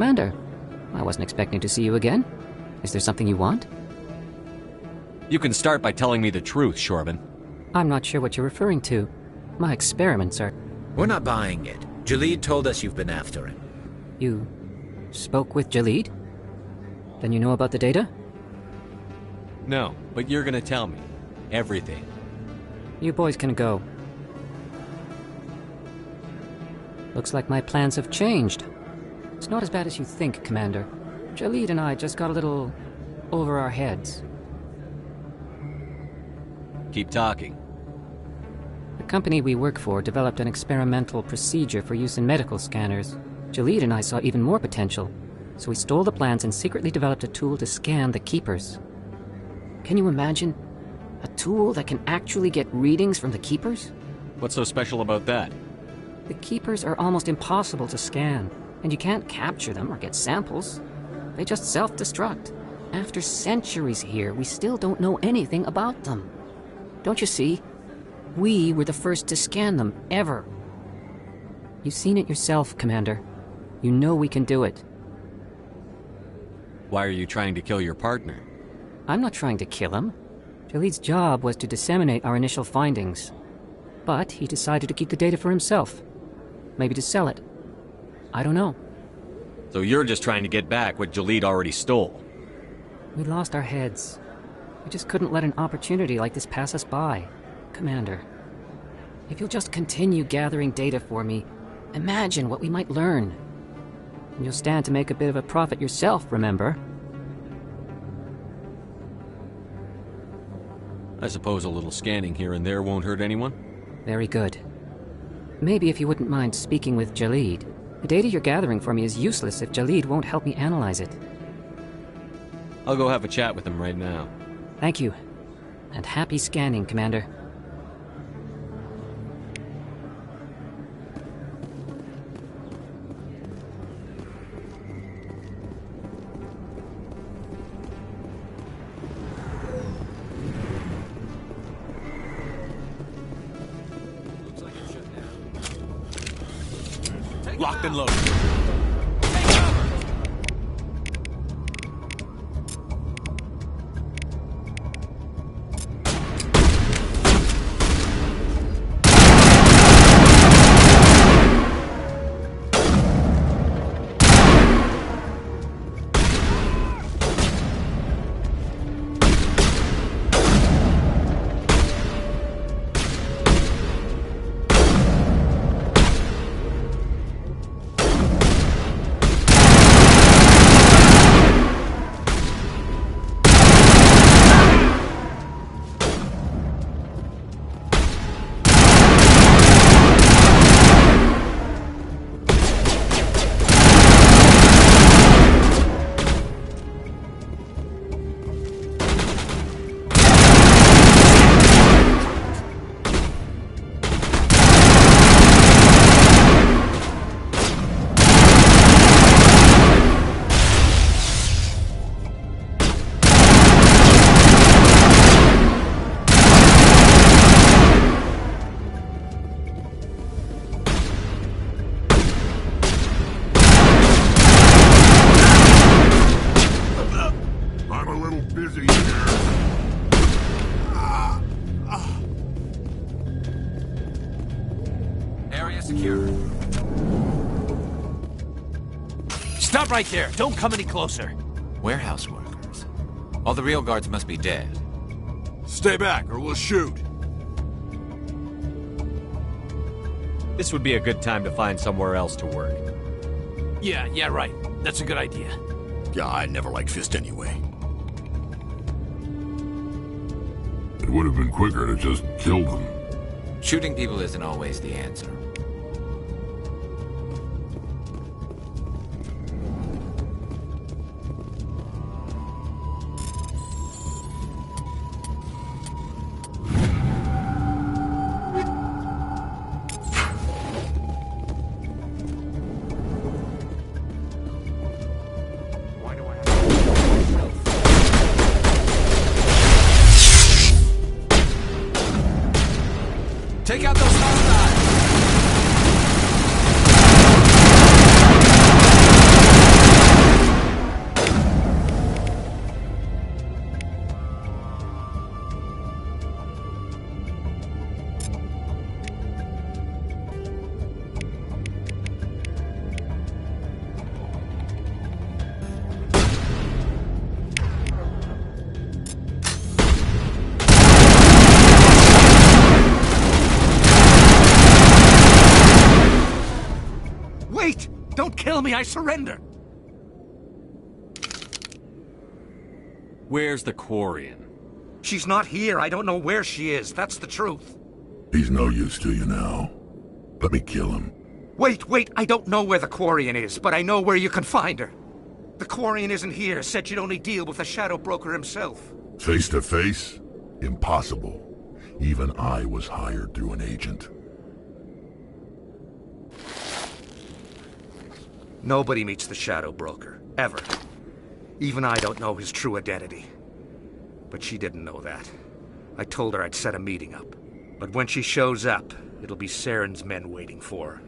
Commander, I wasn't expecting to see you again. Is there something you want? You can start by telling me the truth, Shorban. I'm not sure what you're referring to. My experiments are... We're not buying it. Jalid told us you've been after him. You spoke with Jalid? Then you know about the data? No, but you're gonna tell me. Everything. You boys can go. Looks like my plans have changed. It's not as bad as you think, Commander. Jalid and I just got a little over our heads. Keep talking. The company we work for developed an experimental procedure for use in medical scanners. Jalid and I saw even more potential, so we stole the plans and secretly developed a tool to scan the Keepers. Can you imagine? A tool that can actually get readings from the Keepers? What's so special about that? The Keepers are almost impossible to scan, and you can't capture them or get samples. They just self-destruct. After centuries here, we still don't know anything about them. Don't you see? We were the first to scan them, ever. You've seen it yourself, Commander. You know we can do it. Why are you trying to kill your partner? I'm not trying to kill him. Jalid's job was to disseminate our initial findings. But he decided to keep the data for himself. Maybe to sell it. I don't know. So you're just trying to get back what Jalid already stole? We lost our heads. We just couldn't let an opportunity like this pass us by. Commander, if you'll just continue gathering data for me, imagine what we might learn. And you'll stand to make a bit of a profit yourself, remember? I suppose a little scanning here and there won't hurt anyone? Very good. Maybe if you wouldn't mind speaking with Jalid. The data you're gathering for me is useless if Jalid won't help me analyze it. I'll go have a chat with him right now. Thank you. And happy scanning, Commander. Locked and loaded. Stop right there! Don't come any closer! Warehouse workers. All the real guards must be dead. Stay back or we'll shoot. This would be a good time to find somewhere else to work. Yeah, right. That's a good idea. Yeah, I never liked Fist anyway. It would have been quicker to just kill them. Shooting people isn't always the answer. Take out those hostiles! kill me, I surrender. Where's the Quarian? She's not here. I don't know where she is. That's the truth. He's no use to you now. Let me kill him. Wait. I don't know where the Quarian is, but I know where you can find her. The Quarian isn't here. Said she'd only deal with the Shadow Broker himself. Face to face? Impossible. Even I was hired through an agent. Nobody meets the Shadow Broker. Ever. Even I don't know his true identity. But she didn't know that. I told her I'd set a meeting up. But when she shows up, it'll be Saren's men waiting for her.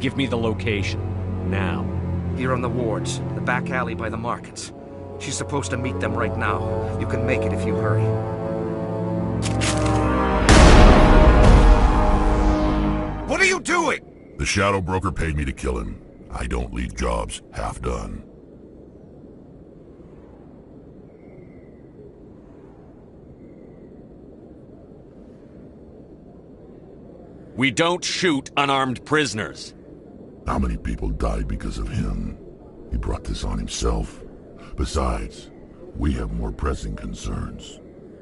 Give me the location. Now. Here on the wards, the back alley by the markets. She's supposed to meet them right now. You can make it if you hurry. What are you doing? The Shadow Broker paid me to kill him. I don't leave jobs half done. We don't shoot unarmed prisoners. How many people died because of him? He brought this on himself. Besides, we have more pressing concerns.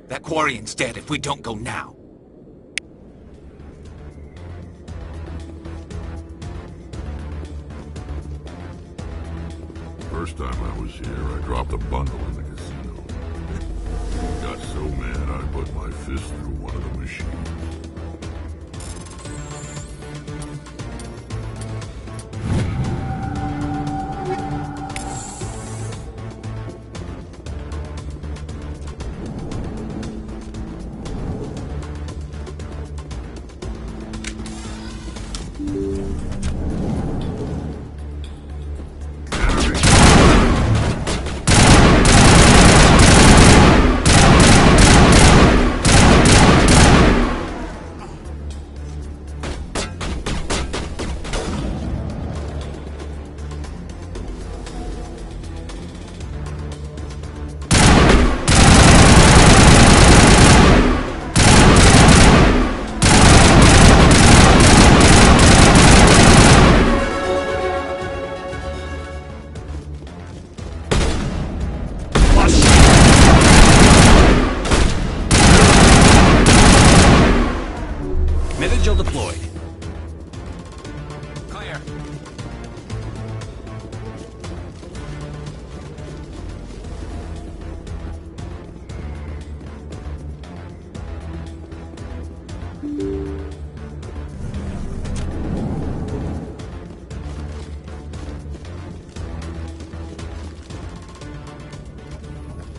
That Quarian's dead if we don't go now. First time I was here, I dropped a bundle in the casino. Got so mad I put my fist through one of the machines. Vigil deployed. Clear.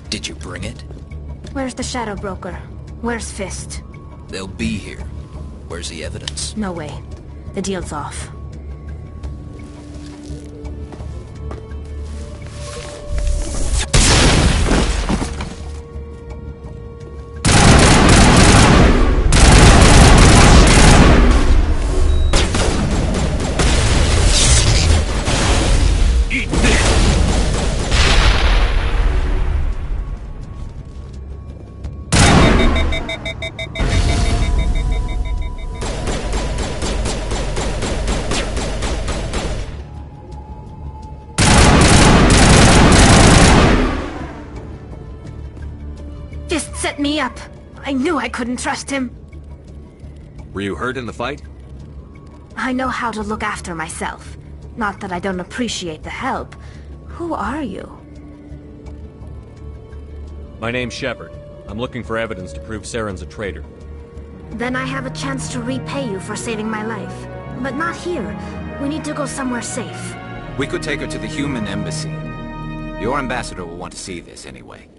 Did you bring it? Where's the Shadow Broker? Where's Fist? They'll be here. Where's the evidence? No way. The deal's off. Fist set me up. I knew I couldn't trust him. Were you hurt in the fight? I know how to look after myself. Not that I don't appreciate the help. Who are you? My name's Shepard. I'm looking for evidence to prove Saren's a traitor. Then I have a chance to repay you for saving my life. But not here. We need to go somewhere safe. We could take her to the human embassy. Your ambassador will want to see this anyway.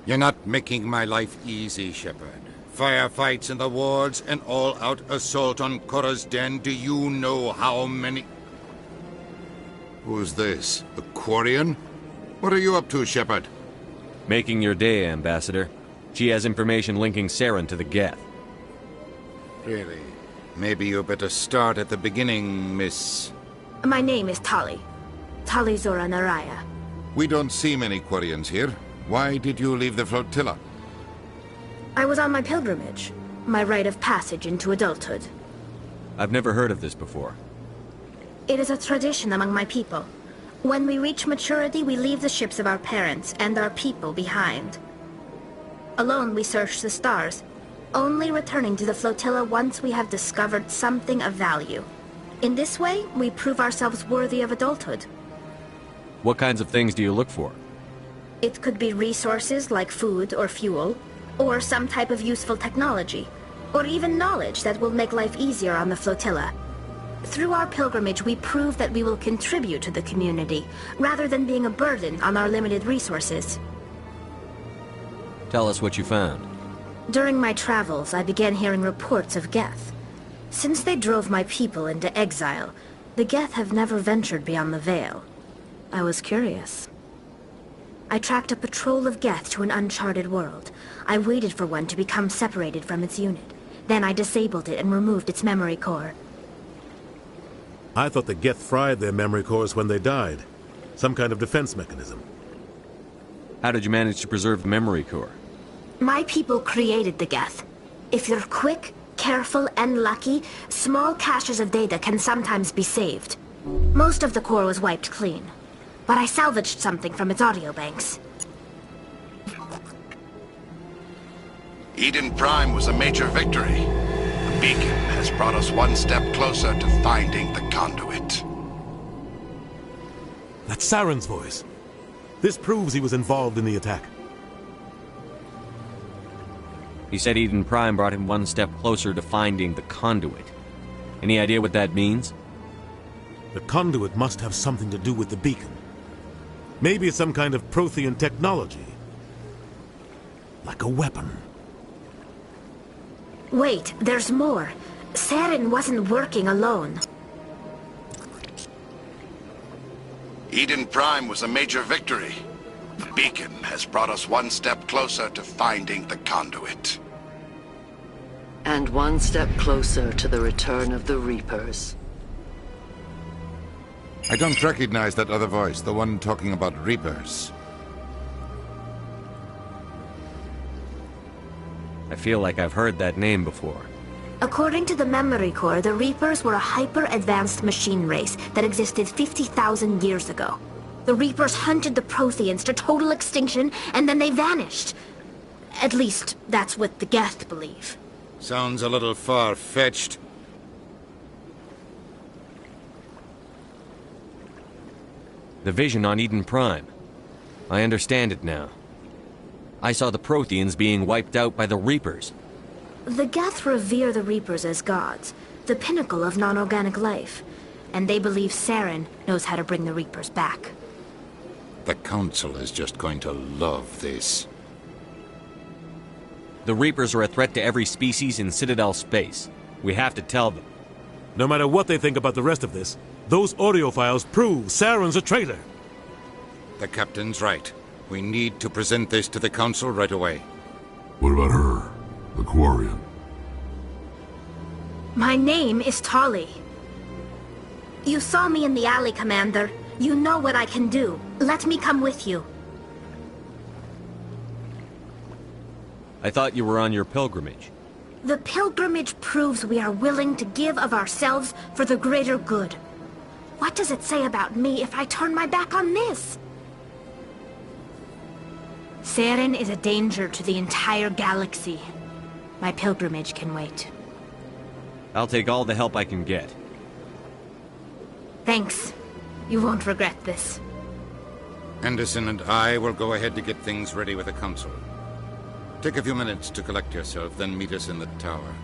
You're not making my life easy, Shepard. Firefights in the wards, an all-out assault on Korra's den. Do you know how many... Who's this? The Quarian? What are you up to, Shepard? Making your day, Ambassador. She has information linking Saren to the Geth. Really? Maybe you better start at the beginning, Miss... My name is Tali. Tali Zora Naraya. We don't see many Quarians here. Why did you leave the flotilla? I was on my pilgrimage. My rite of passage into adulthood. I've never heard of this before. It is a tradition among my people. When we reach maturity, we leave the ships of our parents and our people behind. Alone, we search the stars, only returning to the flotilla once we have discovered something of value. In this way, we prove ourselves worthy of adulthood. What kinds of things do you look for? It could be resources like food or fuel, or some type of useful technology, or even knowledge that will make life easier on the flotilla. Through our pilgrimage, we prove that we will contribute to the community, rather than being a burden on our limited resources. Tell us what you found. During my travels, I began hearing reports of Geth. Since they drove my people into exile, the Geth have never ventured beyond the Veil. I was curious. I tracked a patrol of Geth to an uncharted world. I waited for one to become separated from its unit. Then I disabled it and removed its memory core. I thought the Geth fried their memory cores when they died. Some kind of defense mechanism. How did you manage to preserve the memory core? My people created the Geth. If you're quick, careful, and lucky, small caches of data can sometimes be saved. Most of the core was wiped clean, but I salvaged something from its audio banks. Eden Prime was a major victory. The beacon has brought us one step closer to finding the conduit. That's Saren's voice. This proves he was involved in the attack. He said Eden Prime brought him one step closer to finding the conduit. Any idea what that means? The conduit must have something to do with the beacon. Maybe it's some kind of Prothean technology. Like a weapon. Wait, there's more. Saren wasn't working alone. Eden Prime was a major victory. The beacon has brought us one step closer to finding the conduit. And one step closer to the return of the Reapers. I don't recognize that other voice, the one talking about Reapers. I feel like I've heard that name before. According to the memory core, the Reapers were a hyper-advanced machine race that existed 50,000 years ago. The Reapers hunted the Protheans to total extinction, and then they vanished. At least, that's what the Geth believe. Sounds a little far-fetched. The vision on Eden Prime. I understand it now. I saw the Protheans being wiped out by the Reapers. The Geth revere the Reapers as gods, the pinnacle of non-organic life. And they believe Saren knows how to bring the Reapers back. The Council is just going to love this. The Reapers are a threat to every species in Citadel space. We have to tell them. No matter what they think about the rest of this, those audio files prove Saren's a traitor. The Captain's right. We need to present this to the Council right away. What about her? The Quarian? My name is Tali. You saw me in the alley, Commander. You know what I can do. Let me come with you. I thought you were on your pilgrimage. The pilgrimage proves we are willing to give of ourselves for the greater good. What does it say about me if I turn my back on this? Saren is a danger to the entire galaxy. My pilgrimage can wait. I'll take all the help I can get. Thanks. You won't regret this. Anderson and I will go ahead to get things ready with the Council. Take a few minutes to collect yourself, then meet us in the tower.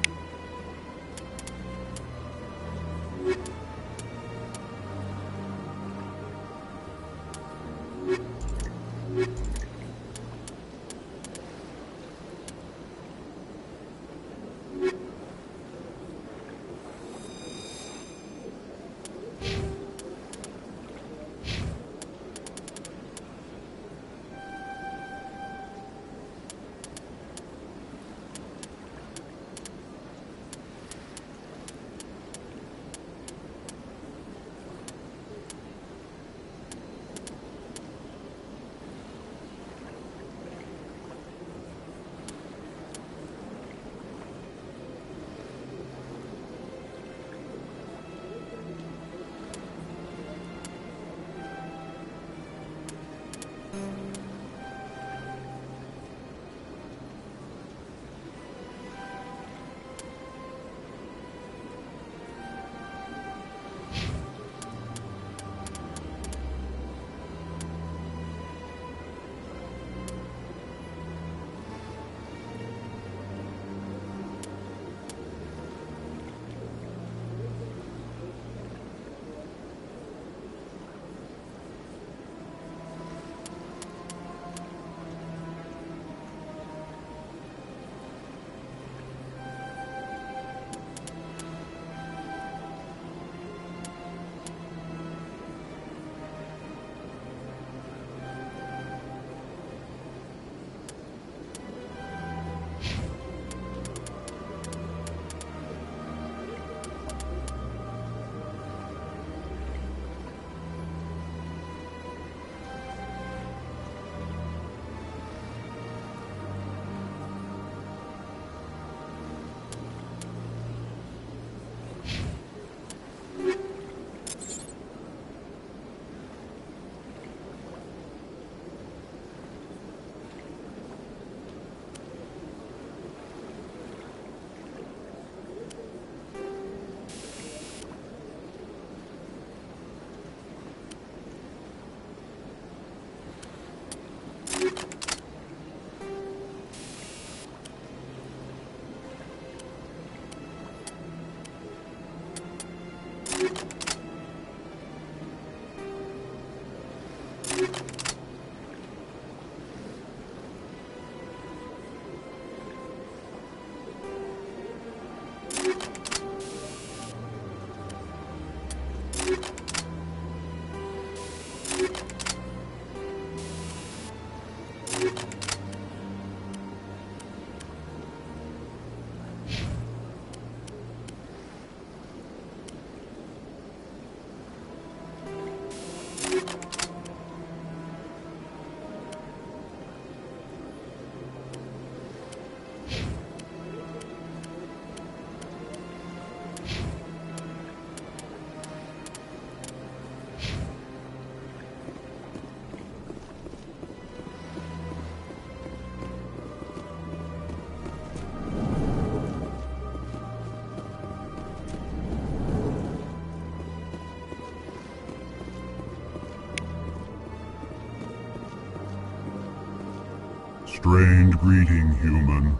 Strange greeting, human.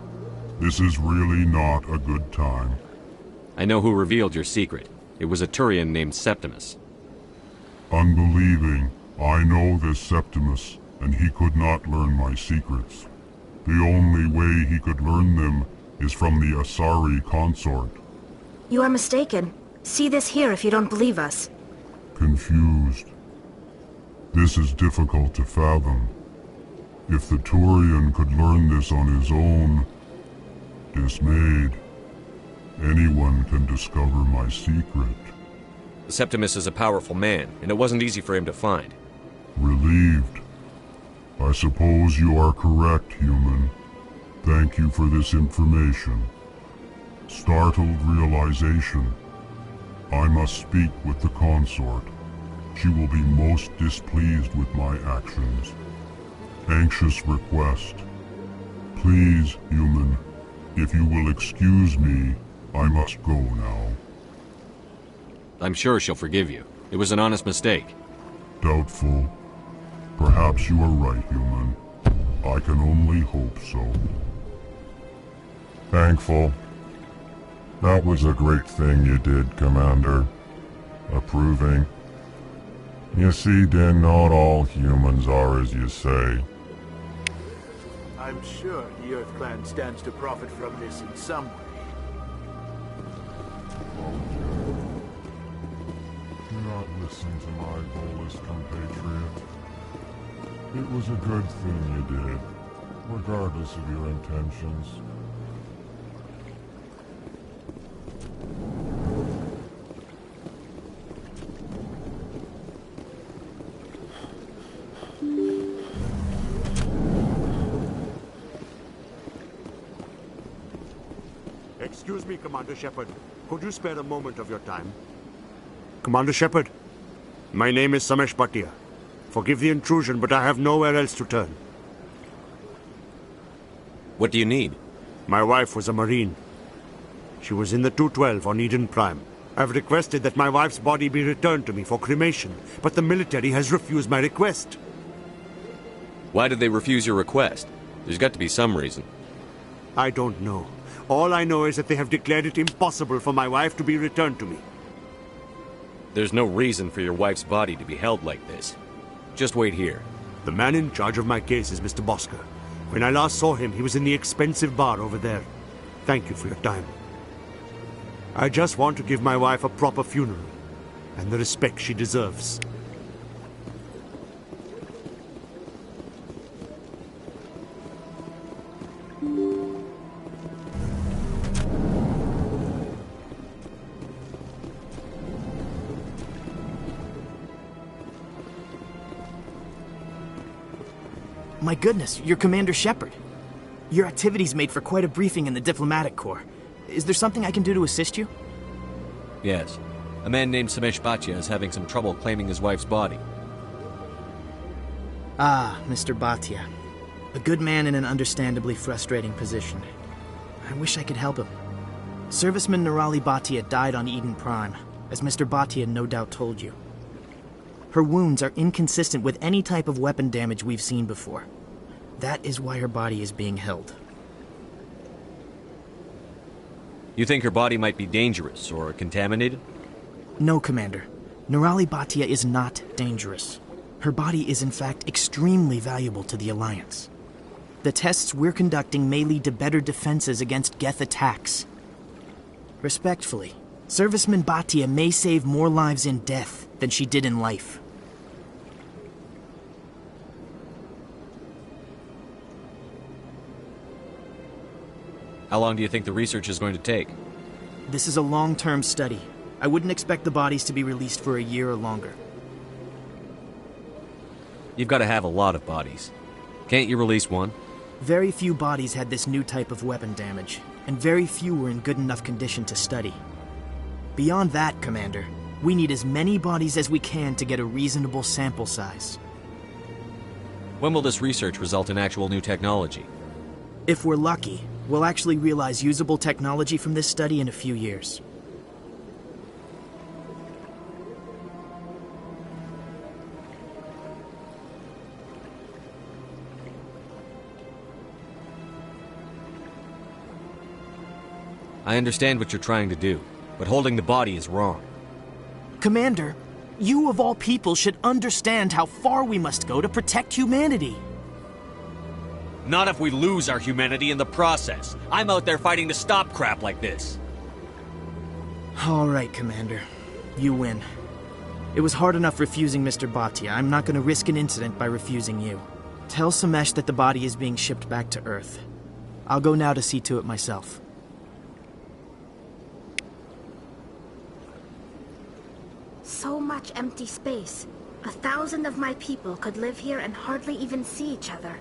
This is really not a good time. I know who revealed your secret. It was a Turian named Septimus. Unbelieving, I know this Septimus, and he could not learn my secrets. The only way he could learn them is from the Asari consort. You are mistaken. See this here if you don't believe us. Confused. This is difficult to fathom. If the Turian could learn this on his own, dismayed, anyone can discover my secret. Septimus is a powerful man, and it wasn't easy for him to find. Relieved. I suppose you are correct, human. Thank you for this information. Startled realization. I must speak with the consort. She will be most displeased with my actions. Anxious request. Please, human, if you will excuse me, I must go now. I'm sure she'll forgive you. It was an honest mistake. Doubtful. Perhaps you are right, human. I can only hope so. Thankful. That was a great thing you did, Commander. Approving. You see, Din, not all humans are as you say. I'm sure the Earth Clan stands to profit from this in some way. Do not listen to my bolus compatriot. It was a good thing you did, regardless of your intentions. Excuse me, Commander Shepard. Could you spare a moment of your time? Commander Shepard, my name is Samesh Bhatia. Forgive the intrusion, but I have nowhere else to turn. What do you need? My wife was a Marine. She was in the 212 on Eden Prime. I've requested that my wife's body be returned to me for cremation, but the military has refused my request. Why did they refuse your request? There's got to be some reason. I don't know. All I know is that they have declared it impossible for my wife to be returned to me. There's no reason for your wife's body to be held like this. Just wait here. The man in charge of my case is Mr. Bosker. When I last saw him, he was in the expensive bar over there. Thank you for your time. I just want to give my wife a proper funeral, and the respect she deserves. My goodness, you're Commander Shepard. Your activities made for quite a briefing in the Diplomatic Corps. Is there something I can do to assist you? Yes. A man named Samesh Bhatia is having some trouble claiming his wife's body. Ah, Mr. Bhatia. A good man in an understandably frustrating position. I wish I could help him. Serviceman Nirali Bhatia died on Eden Prime, as Mr. Bhatia no doubt told you. Her wounds are inconsistent with any type of weapon damage we've seen before. That is why her body is being held. You think her body might be dangerous or contaminated? No, Commander. Nirali Bhatia is not dangerous. Her body is in fact extremely valuable to the Alliance. The tests we're conducting may lead to better defenses against Geth attacks. Respectfully, Serviceman Bhatia may save more lives in death than she did in life. How long do you think the research is going to take? This is a long-term study. I wouldn't expect the bodies to be released for a year or longer. You've got to have a lot of bodies. Can't you release one? Very few bodies had this new type of weapon damage, and very few were in good enough condition to study. Beyond that, Commander, we need as many bodies as we can to get a reasonable sample size. When will this research result in actual new technology? If we're lucky, we'll actually realize usable technology from this study in a few years. I understand what you're trying to do, but holding the body is wrong. Commander, you of all people should understand how far we must go to protect humanity. Not if we lose our humanity in the process. I'm out there fighting to stop crap like this. All right, Commander. You win. It was hard enough refusing Mr. Bhatia. I'm not going to risk an incident by refusing you. Tell Samesh that the body is being shipped back to Earth. I'll go now to see to it myself. So much empty space. 1,000 of my people could live here and hardly even see each other.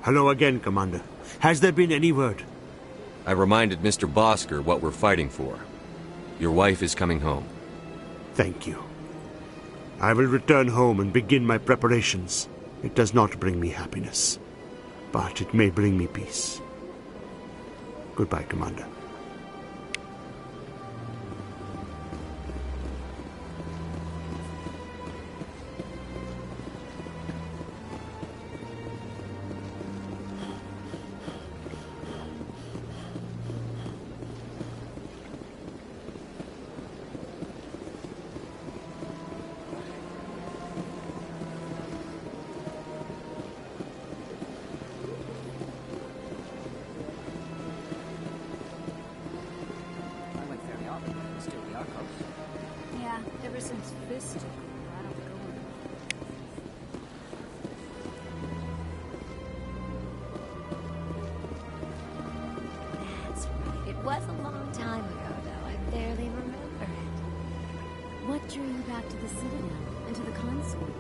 Hello again, Commander. Has there been any word? I reminded Mr. Bosker what we're fighting for. Your wife is coming home. Thank you. I will return home and begin my preparations. It does not bring me happiness, but it may bring me peace. Goodbye, Commander. It was a long time ago, though. I barely remember it. What drew you back to the Citadel and to the consort?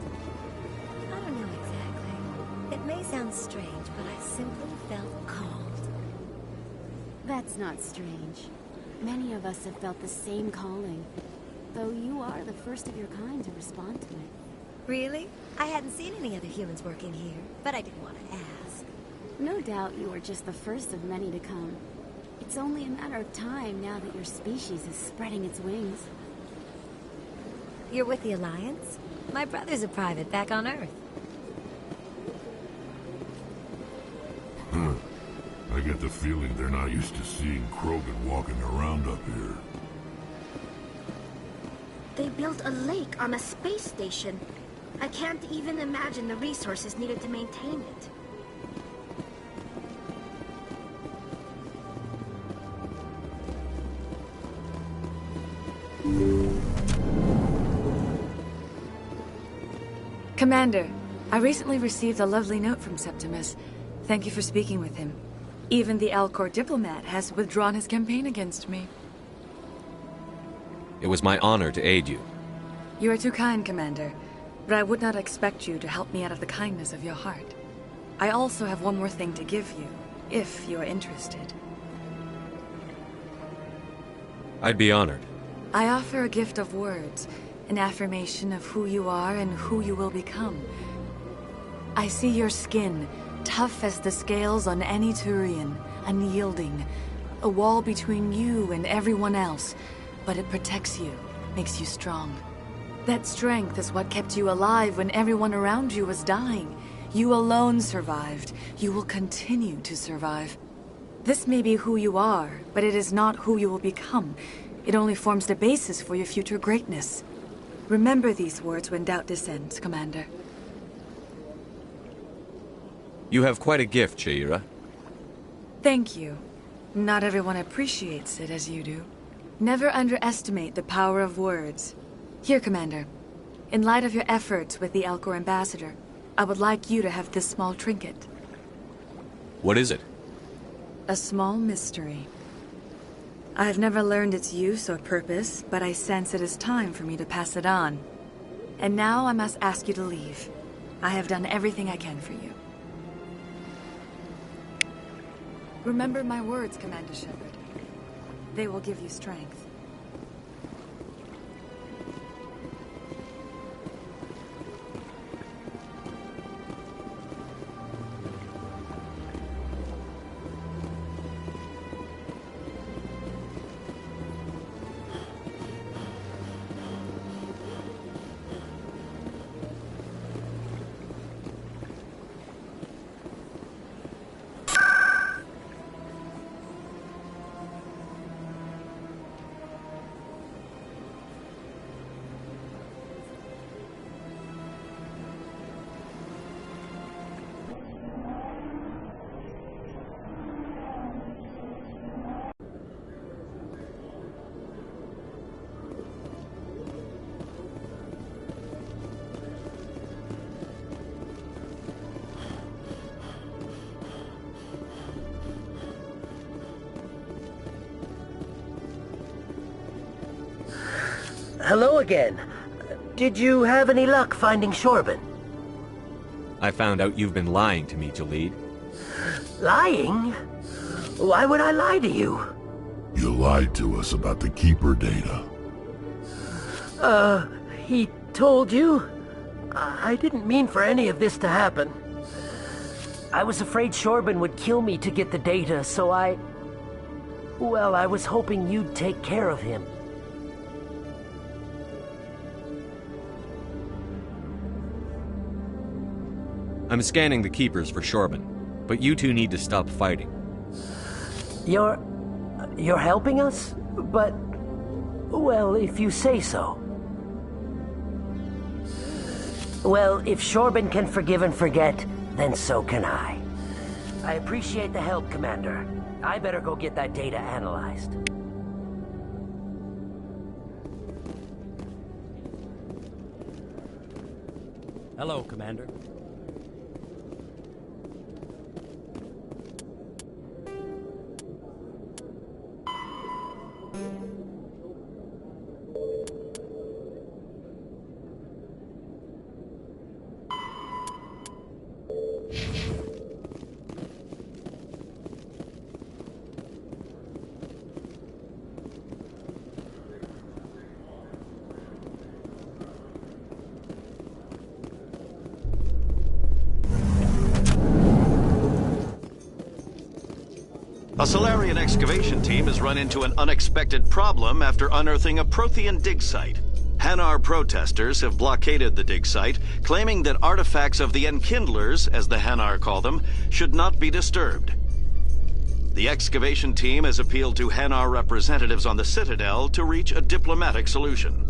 I don't know exactly. It may sound strange, but I simply felt called. That's not strange. Many of us have felt the same calling, though you are the first of your kind to respond to it. Really? I hadn't seen any other humans working here, but I didn't want to ask. No doubt you are just the first of many to come. It's only a matter of time now that your species is spreading its wings. You're with the Alliance? My brother's a private back on Earth. I get the feeling they're not used to seeing Krogan walking around up here. They built a lake on a space station. I can't even imagine the resources needed to maintain it. Commander, I recently received a lovely note from Septimus. Thank you for speaking with him. Even the Alcor diplomat has withdrawn his campaign against me. It was my honor to aid you. You are too kind, Commander, but I would not expect you to help me out of the kindness of your heart. I also have one more thing to give you, if you are interested. I'd be honored. I offer a gift of words, an affirmation of who you are and who you will become. I see your skin, tough as the scales on any Turian, unyielding, a wall between you and everyone else, but it protects you, makes you strong. That strength is what kept you alive when everyone around you was dying. You alone survived. You will continue to survive. This may be who you are, but it is not who you will become. It only forms the basis for your future greatness. Remember these words when doubt descends, Commander. You have quite a gift, Shaira. Thank you. Not everyone appreciates it as you do. Never underestimate the power of words. Here, Commander. In light of your efforts with the Alcor ambassador, I would like you to have this small trinket. What is it? A small mystery. I have never learned its use or purpose, but I sense it is time for me to pass it on. And now I must ask you to leave. I have done everything I can for you. Remember my words, Commander Shepard. They will give you strength. Hello again. Did you have any luck finding Shorban? I found out you've been lying to me, Jalid. Lying? Why would I lie to you? You lied to us about the Keeper data. He told you? I didn't mean for any of this to happen. I was afraid Shorban would kill me to get the data, so well, I was hoping you'd take care of him. I'm scanning the Keepers for Shorban, but you two need to stop fighting. You're helping us? But, well, if you say so. Well, if Shorban can forgive and forget, then so can I. I appreciate the help, Commander. I better go get that data analyzed. Hello, Commander. A Solarian excavation team has run into an unexpected problem after unearthing a Prothean dig site. Hanar protesters have blockaded the dig site, claiming that artifacts of the Enkindlers, as the Hanar call them, should not be disturbed. The excavation team has appealed to Hanar representatives on the Citadel to reach a diplomatic solution.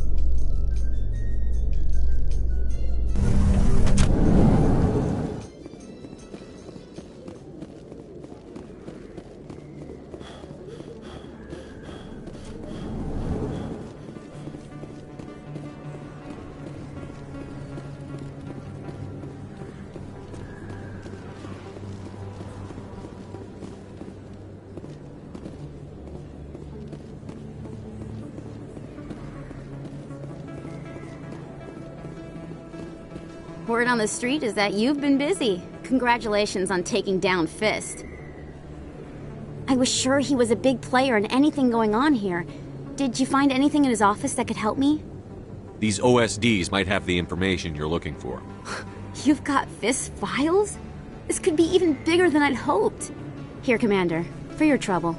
Word on the street is that you've been busy. Congratulations on taking down Fist. I was sure he was a big player in anything going on here. Did you find anything in his office that could help me? These OSDs might have the information you're looking for. You've got Fist's files? This could be even bigger than I'd hoped. Here, Commander, for your trouble.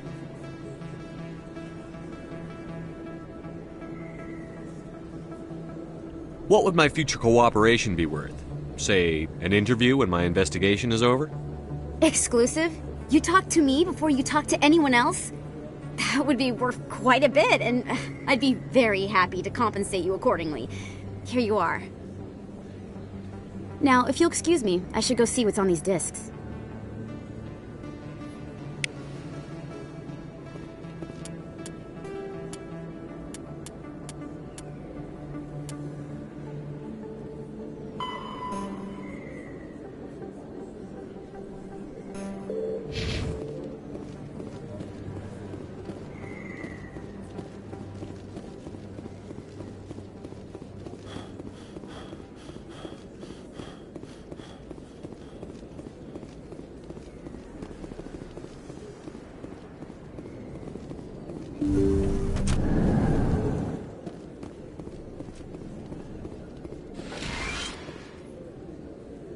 What would my future cooperation be worth? Say, an interview when my investigation is over? Exclusive? You talk to me before you talk to anyone else? That would be worth quite a bit, and I'd be very happy to compensate you accordingly. Here you are. Now, if you'll excuse me, I should go see what's on these discs.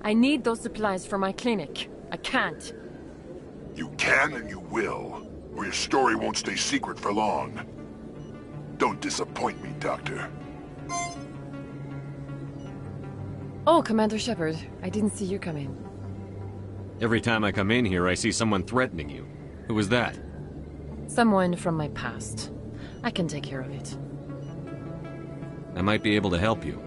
I need those supplies for my clinic. I can't. You can and you will, or your story won't stay secret for long. Don't disappoint me, Doctor. Oh, Commander Shepard, I didn't see you come in. Every time I come in here, I see someone threatening you. Who was that? Someone from my past. I can take care of it. I might be able to help you.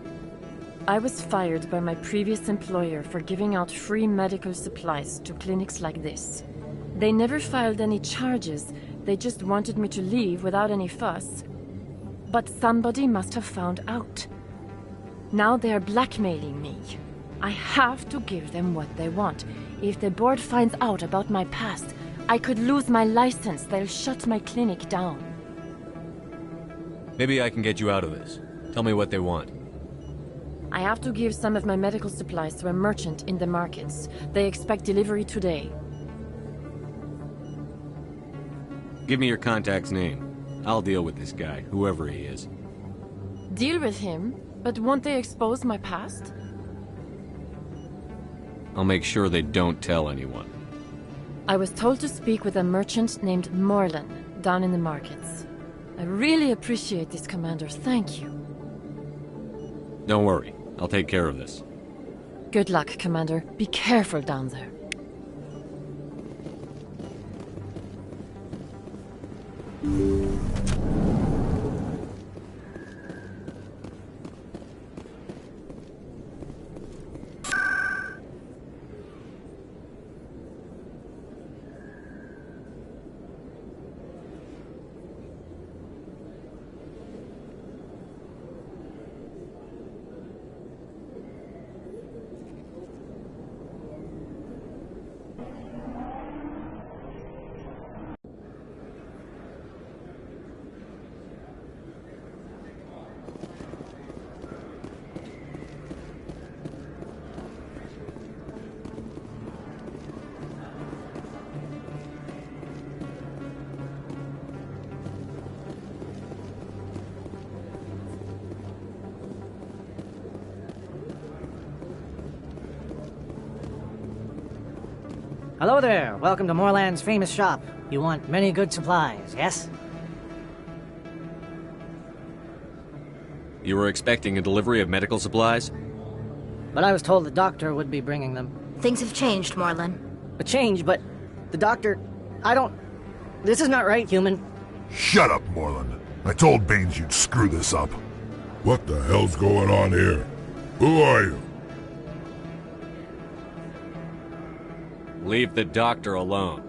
I was fired by my previous employer for giving out free medical supplies to clinics like this. They never filed any charges, they just wanted me to leave without any fuss. But somebody must have found out. Now they are blackmailing me. I have to give them what they want. If the board finds out about my past, I could lose my license. They'll shut my clinic down. Maybe I can get you out of this. Tell me what they want. I have to give some of my medical supplies to a merchant in the markets. They expect delivery today. Give me your contact's name. I'll deal with this guy, whoever he is. Deal with him? But won't they expose my past? I'll make sure they don't tell anyone. I was told to speak with a merchant named Morlan, down in the markets. I really appreciate this, Commander. Thank you. Don't worry. I'll take care of this. Good luck, Commander. Be careful down there. Hello there. Welcome to Morland's famous shop. You want many good supplies, yes? You were expecting a delivery of medical supplies? But I was told the doctor would be bringing them. Things have changed, Morlan. A change, but the doctor... I don't... This is not right, human. Shut up, Morland. I told Baines you'd screw this up. What the hell's going on here? Who are you? Leave the doctor alone.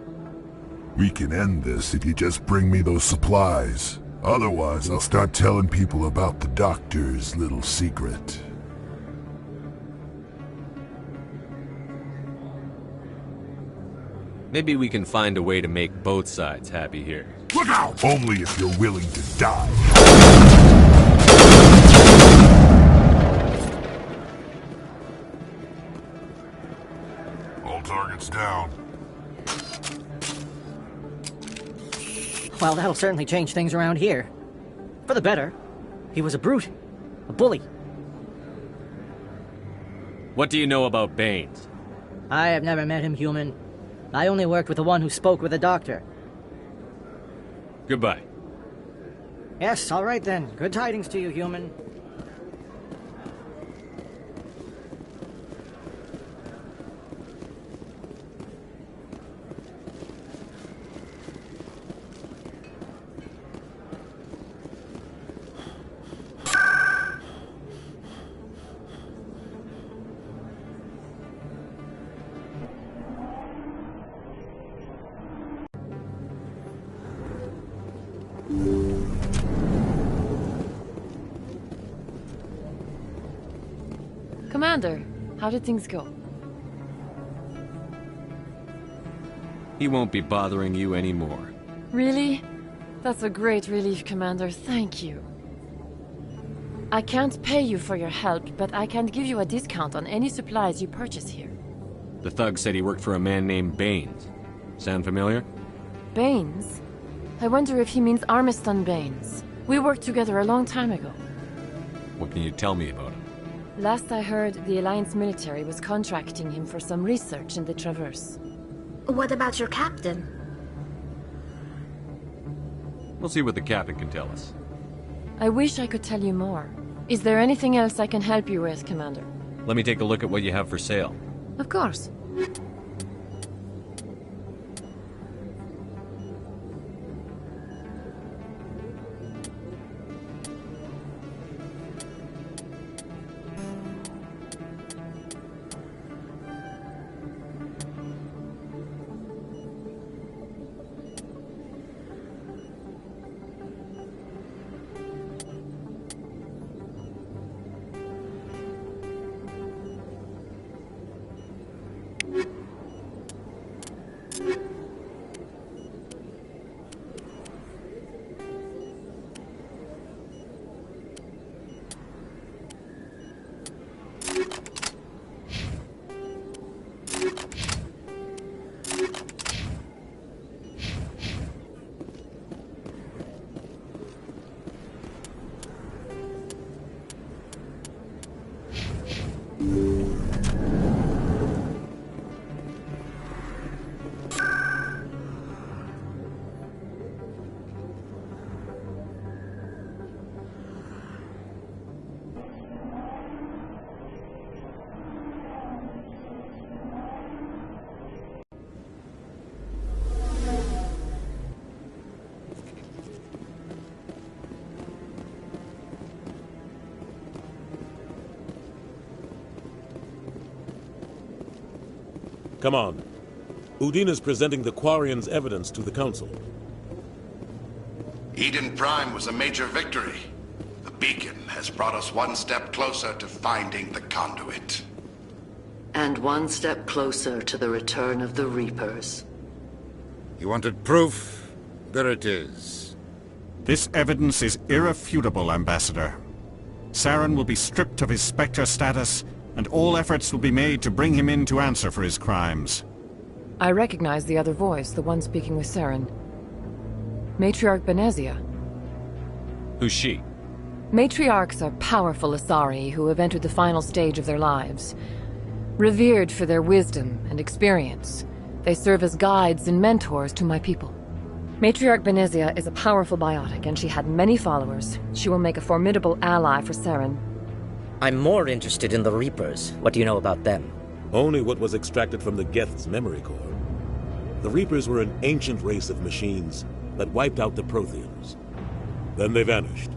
We can end this if you just bring me those supplies. Otherwise, I'll start telling people about the doctor's little secret. Maybe we can find a way to make both sides happy here. Look out! Only if you're willing to die. All targets down. Well, that'll certainly change things around here. For the better. He was a brute. A bully. What do you know about Baines? I have never met him, human. I only worked with the one who spoke with the doctor. Goodbye. Yes, all right then. Good tidings to you, human. Commander, how did things go? He won't be bothering you anymore. Really? That's a great relief, Commander. Thank you. I can't pay you for your help, but I can give you a discount on any supplies you purchase here. The thug said he worked for a man named Baines. Sound familiar? Baines? I wonder if he means Armiston Baines. We worked together a long time ago. What can you tell me about him? Last I heard, the Alliance military was contracting him for some research in the Traverse. What about your captain? We'll see what the captain can tell us. I wish I could tell you more. Is there anything else I can help you with, Commander? Let me take a look at what you have for sale. Of course. Come on. Udina's presenting the Quarian's evidence to the Council. Eden Prime was a major victory. The beacon has brought us one step closer to finding the conduit. And one step closer to the return of the Reapers. You wanted proof? There it is. This evidence is irrefutable, Ambassador. Saren will be stripped of his Spectre status, and all efforts will be made to bring him in to answer for his crimes. I recognize the other voice, the one speaking with Saren. Matriarch Benezia. Who's she? Matriarchs are powerful Asari who have entered the final stage of their lives. Revered for their wisdom and experience, they serve as guides and mentors to my people. Matriarch Benezia is a powerful biotic, and she had many followers. She will make a formidable ally for Saren. I'm more interested in the Reapers. What do you know about them? Only what was extracted from the Geth's memory core. The Reapers were an ancient race of machines that wiped out the Protheans. Then they vanished.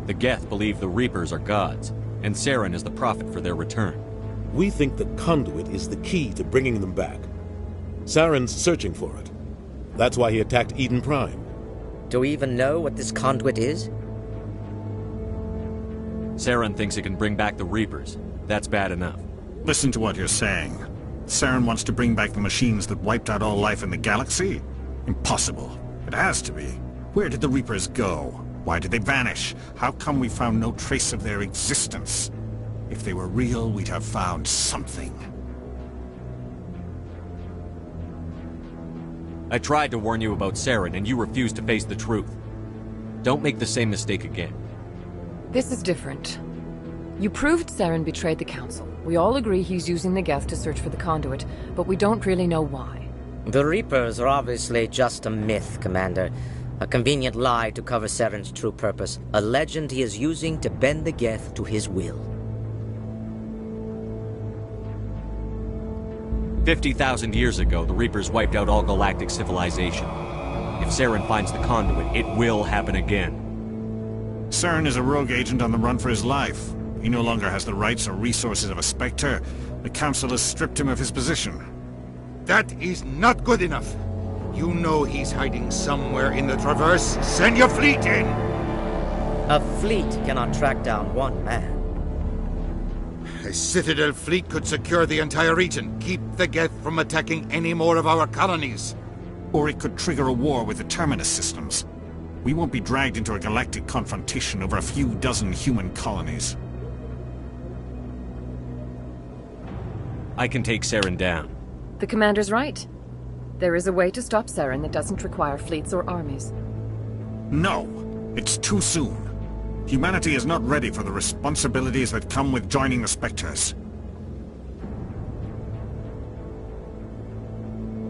The Geth believe the Reapers are gods, and Saren is the prophet for their return. We think the conduit is the key to bringing them back. Saren's searching for it. That's why he attacked Eden Prime. Do we even know what this conduit is? Saren thinks it can bring back the Reapers. That's bad enough. Listen to what you're saying. Saren wants to bring back the machines that wiped out all life in the galaxy? Impossible. It has to be. Where did the Reapers go? Why did they vanish? How come we found no trace of their existence? If they were real, we'd have found something. I tried to warn you about Saren, and you refused to face the truth. Don't make the same mistake again. This is different. You proved Saren betrayed the Council. We all agree he's using the Geth to search for the conduit, but we don't really know why. The Reapers are obviously just a myth, Commander. A convenient lie to cover Saren's true purpose. A legend he is using to bend the Geth to his will. 50,000 years ago, the Reapers wiped out all galactic civilization. If Saren finds the conduit, it will happen again. Saren is a rogue agent on the run for his life. He no longer has the rights or resources of a Spectre. The Council has stripped him of his position. That is not good enough. You know he's hiding somewhere in the Traverse. Send your fleet in! A fleet cannot track down one man. A Citadel fleet could secure the entire region, keep the Geth from attacking any more of our colonies. Or it could trigger a war with the Terminus systems. We won't be dragged into a galactic confrontation over a few dozen human colonies. I can take Saren down. The Commander's right. There is a way to stop Saren that doesn't require fleets or armies. No! It's too soon. Humanity is not ready for the responsibilities that come with joining the Spectres.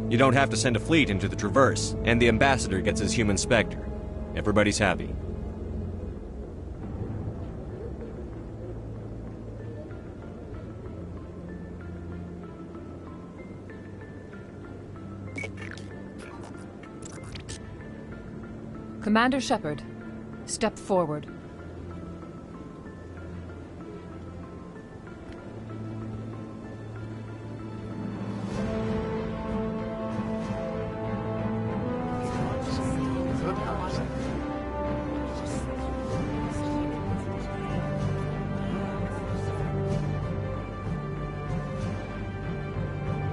You don't have to send a fleet into the Traverse, and the Ambassador gets his human Spectre. Everybody's happy. Commander Shepard, step forward.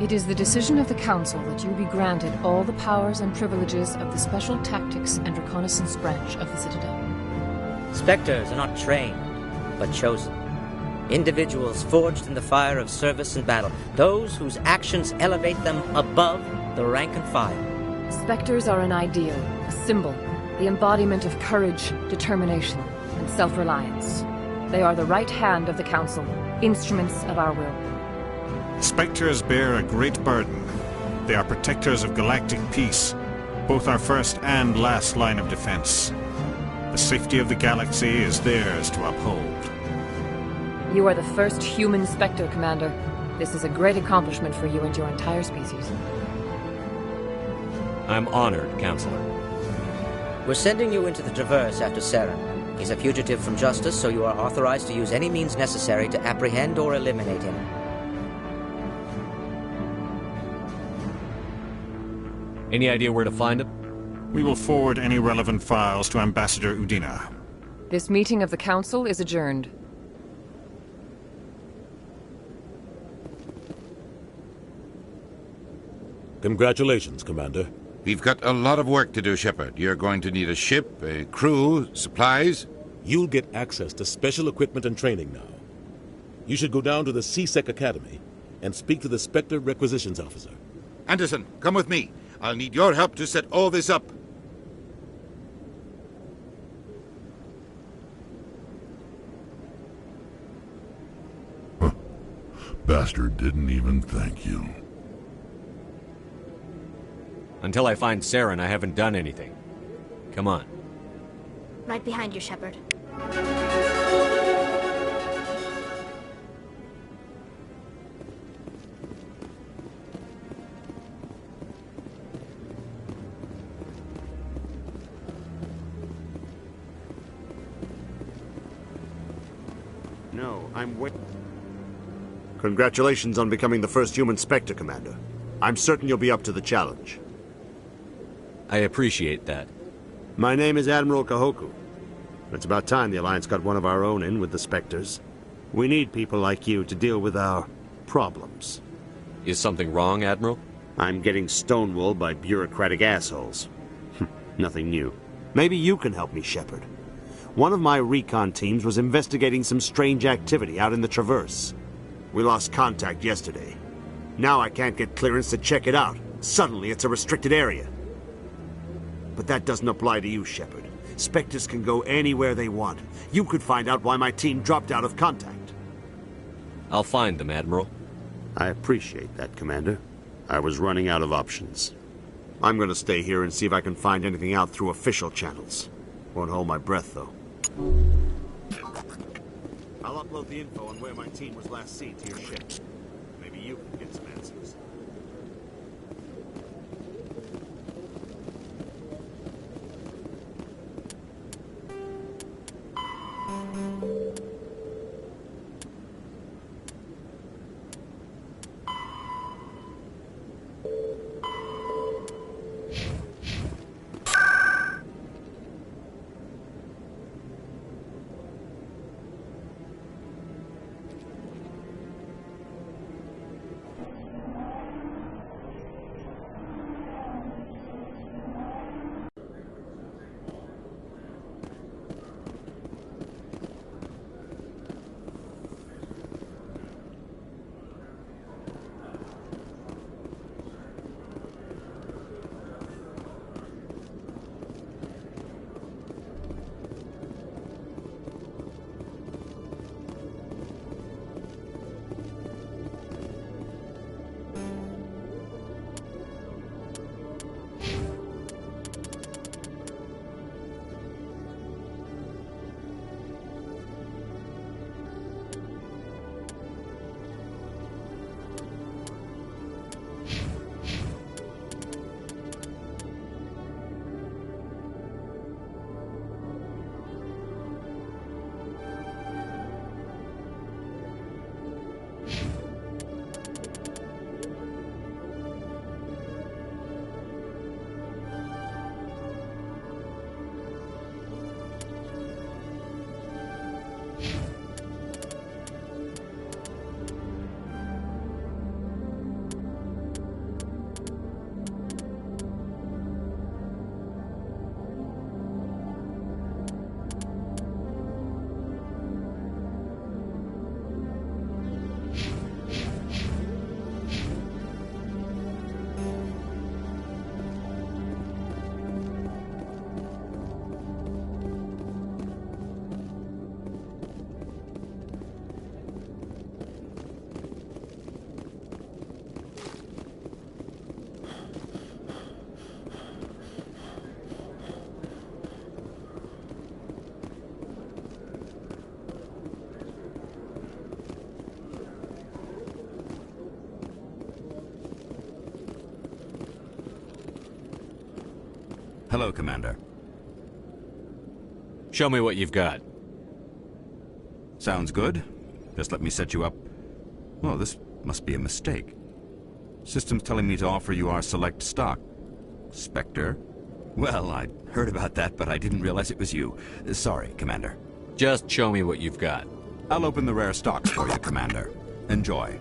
It is the decision of the Council that you be granted all the powers and privileges of the Special Tactics and Reconnaissance Branch of the Citadel. Spectres are not trained, but chosen. Individuals forged in the fire of service and battle. Those whose actions elevate them above the rank and file. Spectres are an ideal, a symbol, the embodiment of courage, determination, and self-reliance. They are the right hand of the Council, instruments of our will. Spectres bear a great burden. They are protectors of galactic peace, both our first and last line of defense. The safety of the galaxy is theirs to uphold. You are the first human Spectre, Commander. This is a great accomplishment for you and your entire species. I'm honored, Counselor. We're sending you into the Traverse after Saren. He's a fugitive from justice, so you are authorized to use any means necessary to apprehend or eliminate him. Any idea where to find him? We will forward any relevant files to Ambassador Udina. This meeting of the Council is adjourned. Congratulations, Commander. We've got a lot of work to do, Shepard. You're going to need a ship, a crew, supplies. You'll get access to special equipment and training now. You should go down to the C-Sec Academy and speak to the Spectre Requisitions Officer. Anderson, come with me. I'll need your help to set all this up. Bastard didn't even thank you. Until I find Saren, I haven't done anything. Come on. Right behind you, Shepard. No, I'm waiting. Congratulations on becoming the first human Spectre, Commander. I'm certain you'll be up to the challenge. I appreciate that. My name is Admiral Kahoku. It's about time the Alliance got one of our own in with the Spectres. We need people like you to deal with our problems. Is something wrong, Admiral? I'm getting stonewalled by bureaucratic assholes. Nothing new. Maybe you can help me, Shepard. One of my recon teams was investigating some strange activity out in the Traverse. We lost contact yesterday. Now I can't get clearance to check it out. Suddenly it's a restricted area. But that doesn't apply to you, Shepard. Spectres can go anywhere they want. You could find out why my team dropped out of contact. I'll find them, Admiral. I appreciate that, Commander. I was running out of options. I'm going to stay here and see if I can find anything out through official channels. Won't hold my breath, though. I'll upload the info on where my team was last seen to your ship. Maybe you can get some answers. Hello, Commander. Show me what you've got. Sounds good. Just let me set you up. Oh, this must be a mistake. System's telling me to offer you our select stock. Spectre? Well, I heard about that, but I didn't realize it was you. Sorry, Commander. Just show me what you've got. I'll open the rare stocks for you, Commander. Enjoy.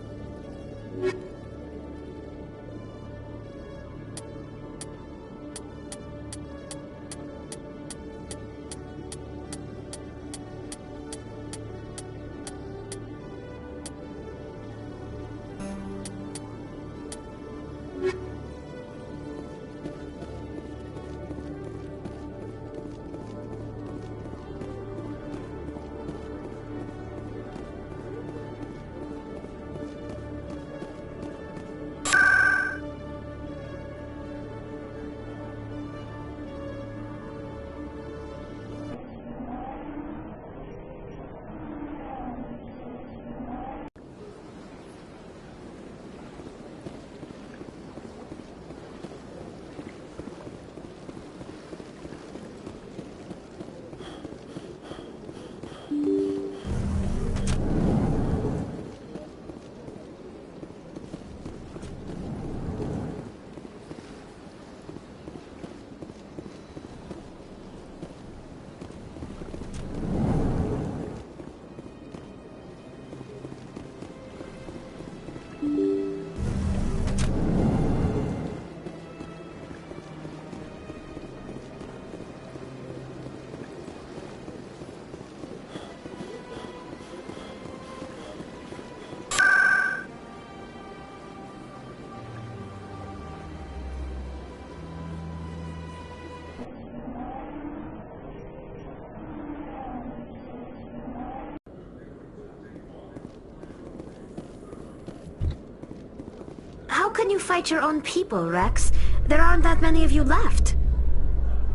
How can you fight your own people, Rex? There aren't that many of you left.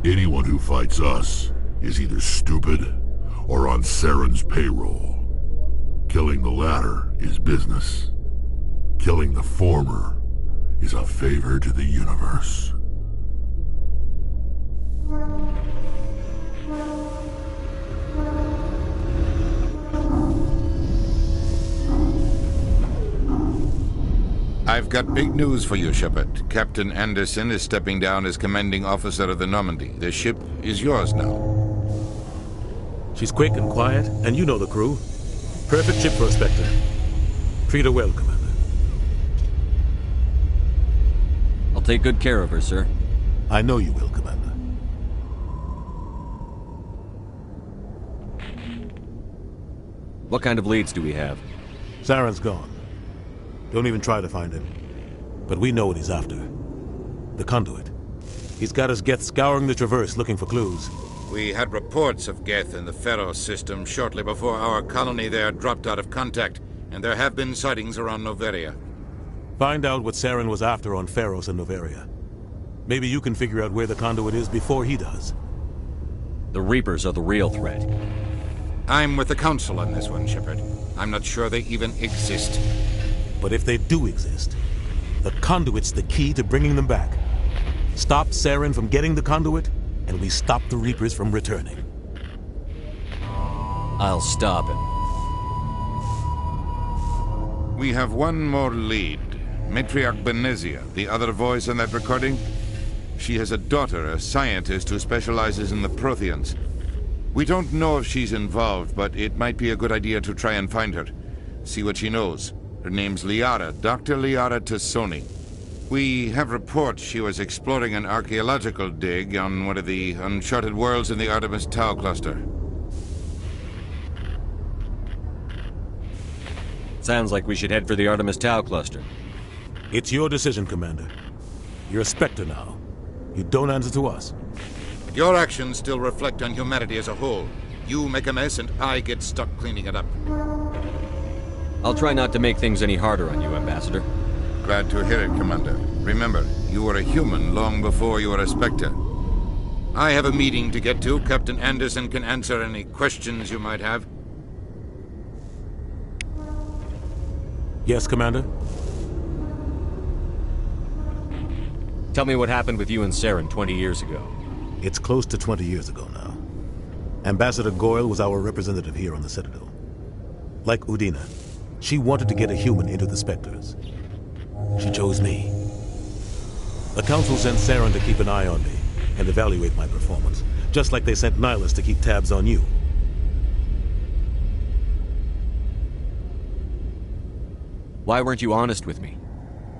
Anyone who fights us is either stupid or on Saren's payroll. Killing the latter is business. Killing the former is a favor to the universe. I've got big news for you, Shepard. Captain Anderson is stepping down as commanding officer of the Normandy. The ship is yours now. She's quick and quiet, and you know the crew. Perfect ship for a Spectre. Treat her well, Commander. I'll take good care of her, sir. I know you will, Commander. What kind of leads do we have? Saren's gone. Don't even try to find him. But we know what he's after. The conduit. He's got his Geth scouring the Traverse looking for clues. We had reports of Geth in the Pharos system shortly before our colony there dropped out of contact, and there have been sightings around Noveria. Find out what Saren was after on Pharos and Noveria. Maybe you can figure out where the conduit is before he does. The Reapers are the real threat. I'm with the Council on this one, Shepard. I'm not sure they even exist. But if they do exist, the conduit's the key to bringing them back. Stop Saren from getting the conduit, and we stop the Reapers from returning. I'll stop him. We have one more lead. Matriarch Benezia, the other voice in that recording. She has a daughter, a scientist who specializes in the Protheans. We don't know if she's involved, but it might be a good idea to try and find her. See what she knows. Her name's Liara, Dr. Liara Tassoni. We have reports she was exploring an archaeological dig on one of the uncharted worlds in the Artemis Tau cluster. Sounds like we should head for the Artemis Tau cluster. It's your decision, Commander. You're a Spectre now. You don't answer to us. Your actions still reflect on humanity as a whole. You make a mess and I get stuck cleaning it up. I'll try not to make things any harder on you, Ambassador. Glad to hear it, Commander. Remember, you were a human long before you were a Spectre. I have a meeting to get to. Captain Anderson can answer any questions you might have. Yes, Commander? Tell me what happened with you and Saren 20 years ago. It's close to 20 years ago now. Ambassador Goyle was our representative here on the Citadel. Like Udina, she wanted to get a human into the Spectres. She chose me. The Council sent Saren to keep an eye on me and evaluate my performance, just like they sent Nihilus to keep tabs on you. Why weren't you honest with me?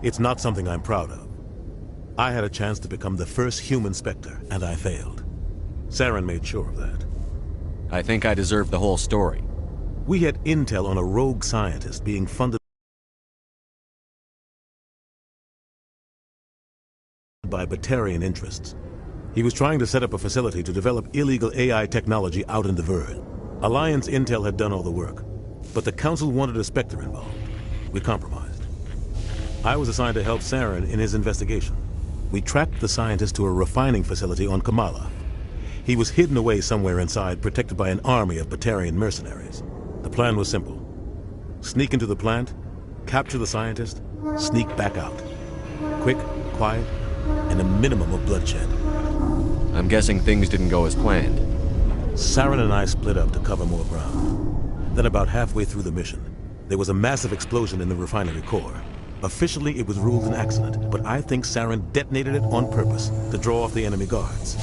It's not something I'm proud of. I had a chance to become the first human Spectre, and I failed. Saren made sure of that. I think I deserve the whole story. We had intel on a rogue scientist being funded by Batarian interests. He was trying to set up a facility to develop illegal AI technology out in the Verge. Alliance intel had done all the work, but the Council wanted a Spectre involved. We compromised. I was assigned to help Saren in his investigation. We tracked the scientist to a refining facility on Kamala. He was hidden away somewhere inside, protected by an army of Batarian mercenaries. The plan was simple. Sneak into the plant, capture the scientist, sneak back out. Quick, quiet, and a minimum of bloodshed. I'm guessing things didn't go as planned. Saren and I split up to cover more ground. Then about halfway through the mission, there was a massive explosion in the refinery core. Officially, it was ruled an accident, but I think Saren detonated it on purpose to draw off the enemy guards.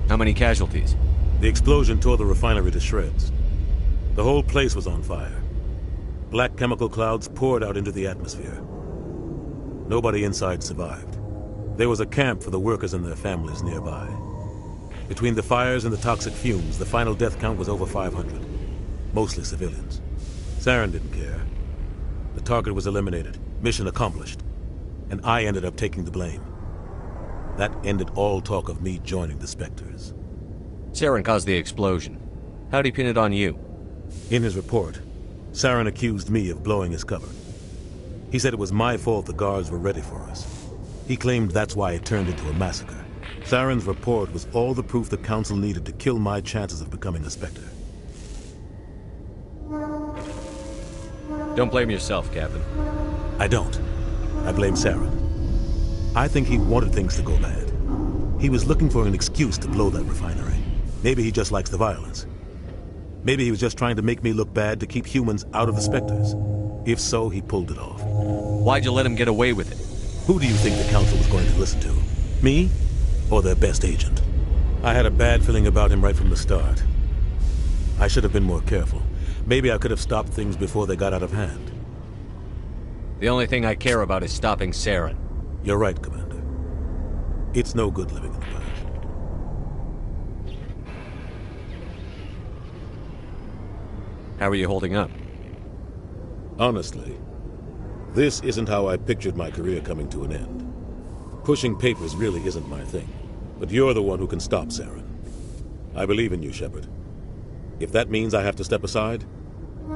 How many casualties? The explosion tore the refinery to shreds. The whole place was on fire. Black chemical clouds poured out into the atmosphere. Nobody inside survived. There was a camp for the workers and their families nearby. Between the fires and the toxic fumes, the final death count was over 500. Mostly civilians. Saren didn't care. The target was eliminated, mission accomplished, and I ended up taking the blame. That ended all talk of me joining the Spectres. Saren caused the explosion. How'd he pin it on you? In his report, Saren accused me of blowing his cover. He said it was my fault the guards were ready for us. He claimed that's why it turned into a massacre. Saren's report was all the proof the Council needed to kill my chances of becoming a Spectre. Don't blame yourself, Captain. I don't. I blame Saren. I think he wanted things to go bad. He was looking for an excuse to blow that refinery. Maybe he just likes the violence. Maybe he was just trying to make me look bad to keep humans out of the Spectres. If so, he pulled it off. Why'd you let him get away with it? Who do you think the Council was going to listen to? Me? Or their best agent? I had a bad feeling about him right from the start. I should have been more careful. Maybe I could have stopped things before they got out of hand. The only thing I care about is stopping Saren. You're right, Commander. It's no good living in the past. How are you holding up? Honestly, this isn't how I pictured my career coming to an end. Pushing papers really isn't my thing, but you're the one who can stop Saren. I believe in you, Shepard. If that means I have to step aside,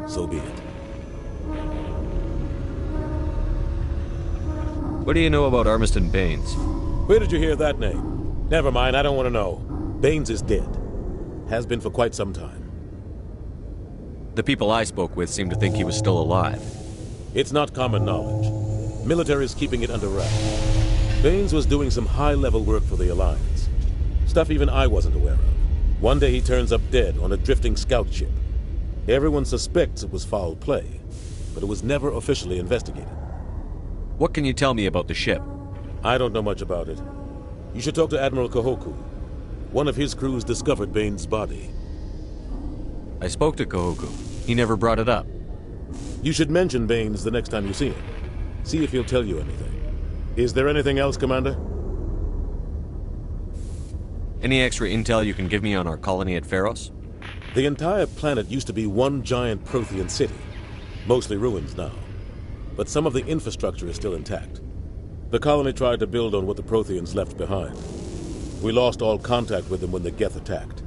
so be it. What do you know about Armistead Baines? Where did you hear that name? Never mind, I don't want to know. Baines is dead. Has been for quite some time. The people I spoke with seemed to think he was still alive. It's not common knowledge. Military's keeping it under wraps. Baines was doing some high-level work for the Alliance. Stuff even I wasn't aware of. One day he turns up dead on a drifting scout ship. Everyone suspects it was foul play, but it was never officially investigated. What can you tell me about the ship? I don't know much about it. You should talk to Admiral Kahoku. One of his crews discovered Baines' body. I spoke to Kahoku. He never brought it up. You should mention Baines the next time you see him. See if he'll tell you anything. Is there anything else, Commander? Any extra intel you can give me on our colony at Pharos? The entire planet used to be one giant Prothean city. Mostly ruins now. But some of the infrastructure is still intact. The colony tried to build on what the Protheans left behind. We lost all contact with them when the Geth attacked.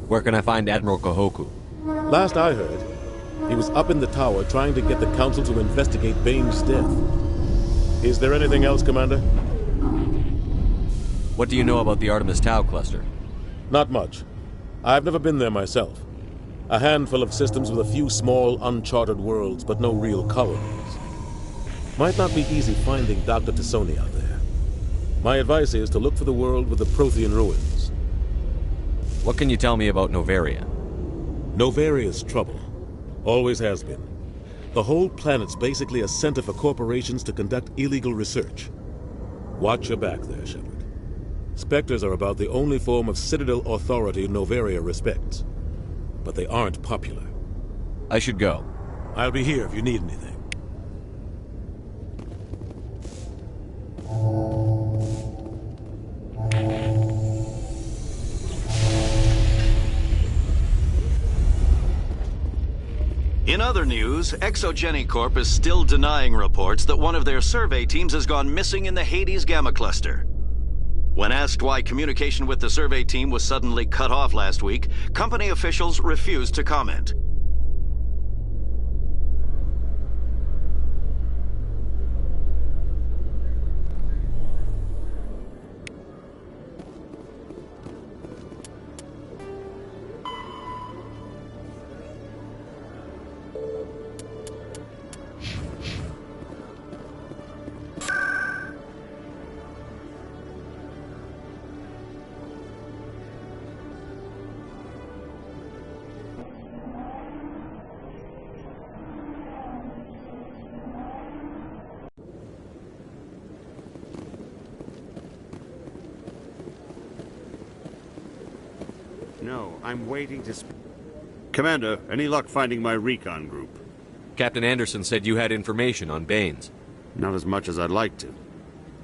Where can I find Admiral Kahoku? Last I heard, he was up in the tower trying to get the Council to investigate Baines' death. Is there anything else, Commander? What do you know about the Artemis Tau cluster? Not much. I've never been there myself. A handful of systems with a few small, uncharted worlds, but no real colonies. Might not be easy finding Dr. Tassoni out there. My advice is to look for the world with the Prothean ruins. What can you tell me about Novaria? Novaria's trouble. Always has been. The whole planet's basically a center for corporations to conduct illegal research. Watch your back there, Shepard. Spectres are about the only form of Citadel authority Novaria respects. But they aren't popular. I should go. I'll be here if you need anything. In other news, Exogeny Corp is still denying reports that one of their survey teams has gone missing in the Hades Gamma Cluster. When asked why communication with the survey team was suddenly cut off last week, company officials refused to comment. No, I'm waiting to Commander, any luck finding my recon group? Captain Anderson said you had information on Baines. Not as much as I'd like to.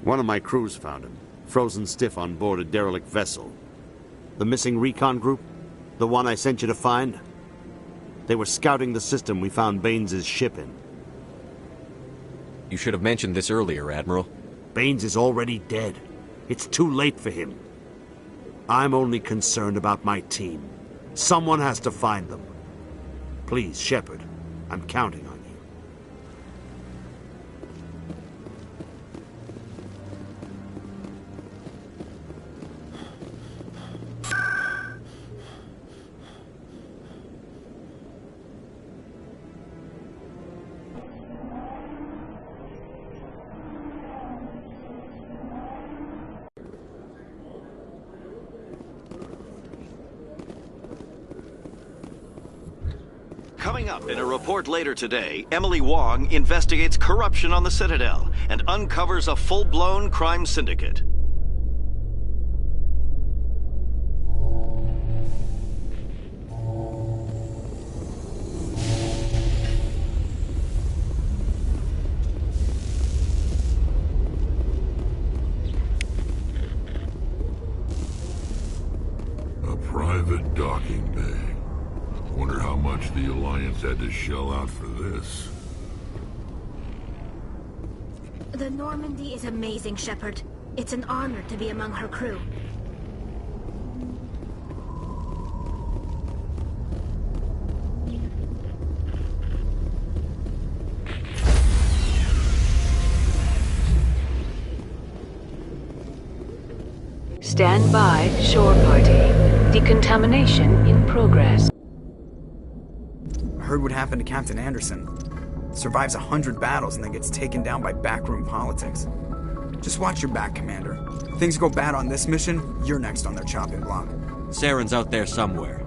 One of my crews found him, frozen stiff on board a derelict vessel. The missing recon group? The one I sent you to find? They were scouting the system we found Baines' ship in. You should have mentioned this earlier, Admiral. Baines is already dead. It's too late for him. I'm only concerned about my team. Someone has to find them. Please, Shepard, I'm counting on you. Coming up in a report later today, Emily Wong investigates corruption on the Citadel and uncovers a full-blown crime syndicate. A private docking bay. Wonder how much the Alliance had to shell out for this. The Normandy is amazing, Shepard. It's an honor to be among her crew. Stand by, shore party. Decontamination in progress. Heard what happened to Captain Anderson. Survives 100 battles and then gets taken down by backroom politics. Just watch your back, Commander. If things go bad on this mission, you're next on their chopping block. Saren's out there somewhere,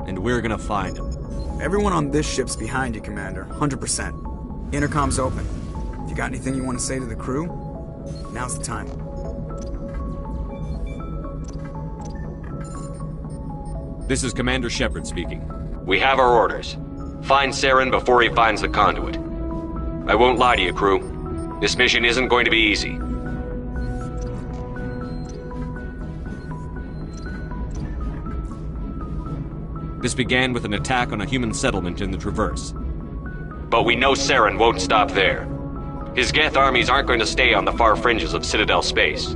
and we're gonna find him. Everyone on this ship's behind you, Commander. 100%. Intercom's open. If you got anything you want to say to the crew, now's the time. This is Commander Shepard speaking. We have our orders. Find Saren before he finds the conduit. I won't lie to you, crew. This mission isn't going to be easy. This began with an attack on a human settlement in the Traverse. But we know Saren won't stop there. His Geth armies aren't going to stay on the far fringes of Citadel space.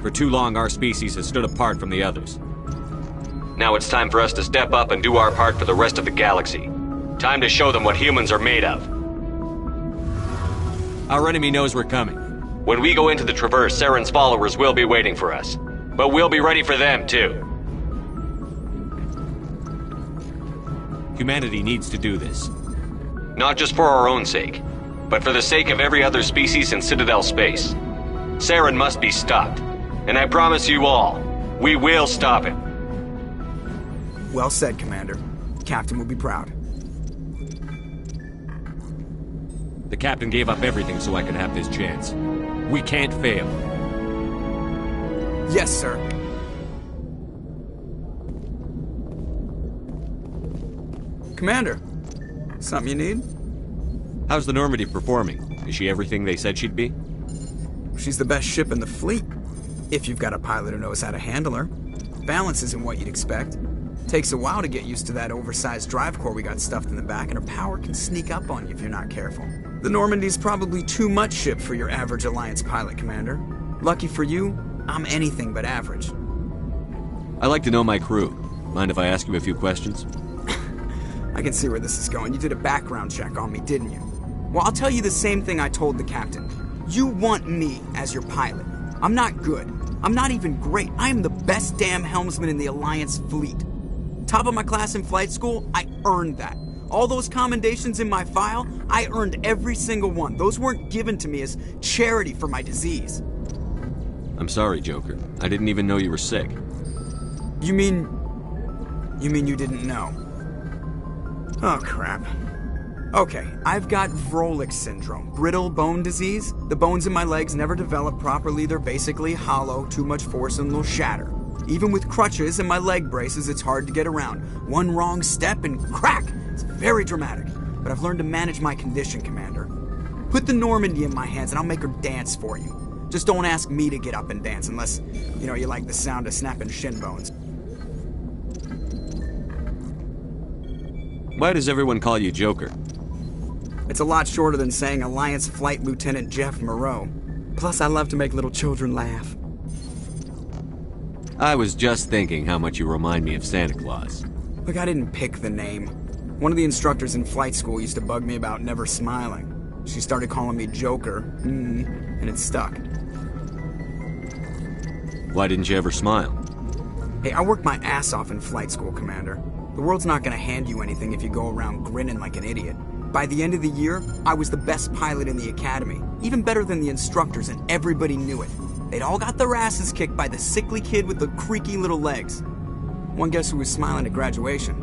For too long, our species has stood apart from the others. Now it's time for us to step up and do our part for the rest of the galaxy. Time to show them what humans are made of. Our enemy knows we're coming. When we go into the Traverse, Saren's followers will be waiting for us. But we'll be ready for them, too. Humanity needs to do this. Not just for our own sake, but for the sake of every other species in Citadel space. Saren must be stopped. And I promise you all, we will stop him. Well said, Commander. Captain will be proud. The captain gave up everything so I could have this chance. We can't fail. Yes, sir. Commander, something you need? How's the Normandy performing? Is she everything they said she'd be? She's the best ship in the fleet, if you've got a pilot who knows how to handle her. Balance isn't what you'd expect. Takes a while to get used to that oversized drive core we got stuffed in the back, and her power can sneak up on you if you're not careful. The Normandy's probably too much ship for your average Alliance pilot, Commander. Lucky for you, I'm anything but average. I like to know my crew. Mind if I ask you a few questions? I can see where this is going. You did a background check on me, didn't you? Well, I'll tell you the same thing I told the captain. You want me as your pilot. I'm not good. I'm not even great. I am the best damn helmsman in the Alliance fleet. Top of my class in flight school, I earned that. All those commendations in my file, I earned every single one. Those weren't given to me as charity for my disease. I'm sorry, Joker. I didn't even know you were sick. You mean you didn't know? Oh, crap. Okay, I've got Vrolik syndrome, brittle bone disease. The bones in my legs never develop properly. They're basically hollow, too much force and they'll shatter. Even with crutches and my leg braces, it's hard to get around. One wrong step and crack! It's very dramatic. But I've learned to manage my condition, Commander. Put the Normandy in my hands and I'll make her dance for you. Just don't ask me to get up and dance unless, you like the sound of snapping shin bones. Why does everyone call you Joker? It's a lot shorter than saying Alliance Flight Lieutenant Jeff Moreau. Plus, I love to make little children laugh. I was just thinking how much you remind me of Santa Claus. Look, I didn't pick the name. One of the instructors in flight school used to bug me about never smiling. She started calling me Joker, and it stuck. Why didn't you ever smile? Hey, I worked my ass off in flight school, Commander. The world's not gonna hand you anything if you go around grinning like an idiot. By the end of the year, I was the best pilot in the academy, even better than the instructors, and everybody knew it. They'd all got their asses kicked by the sickly kid with the creaky little legs. One guess who was smiling at graduation?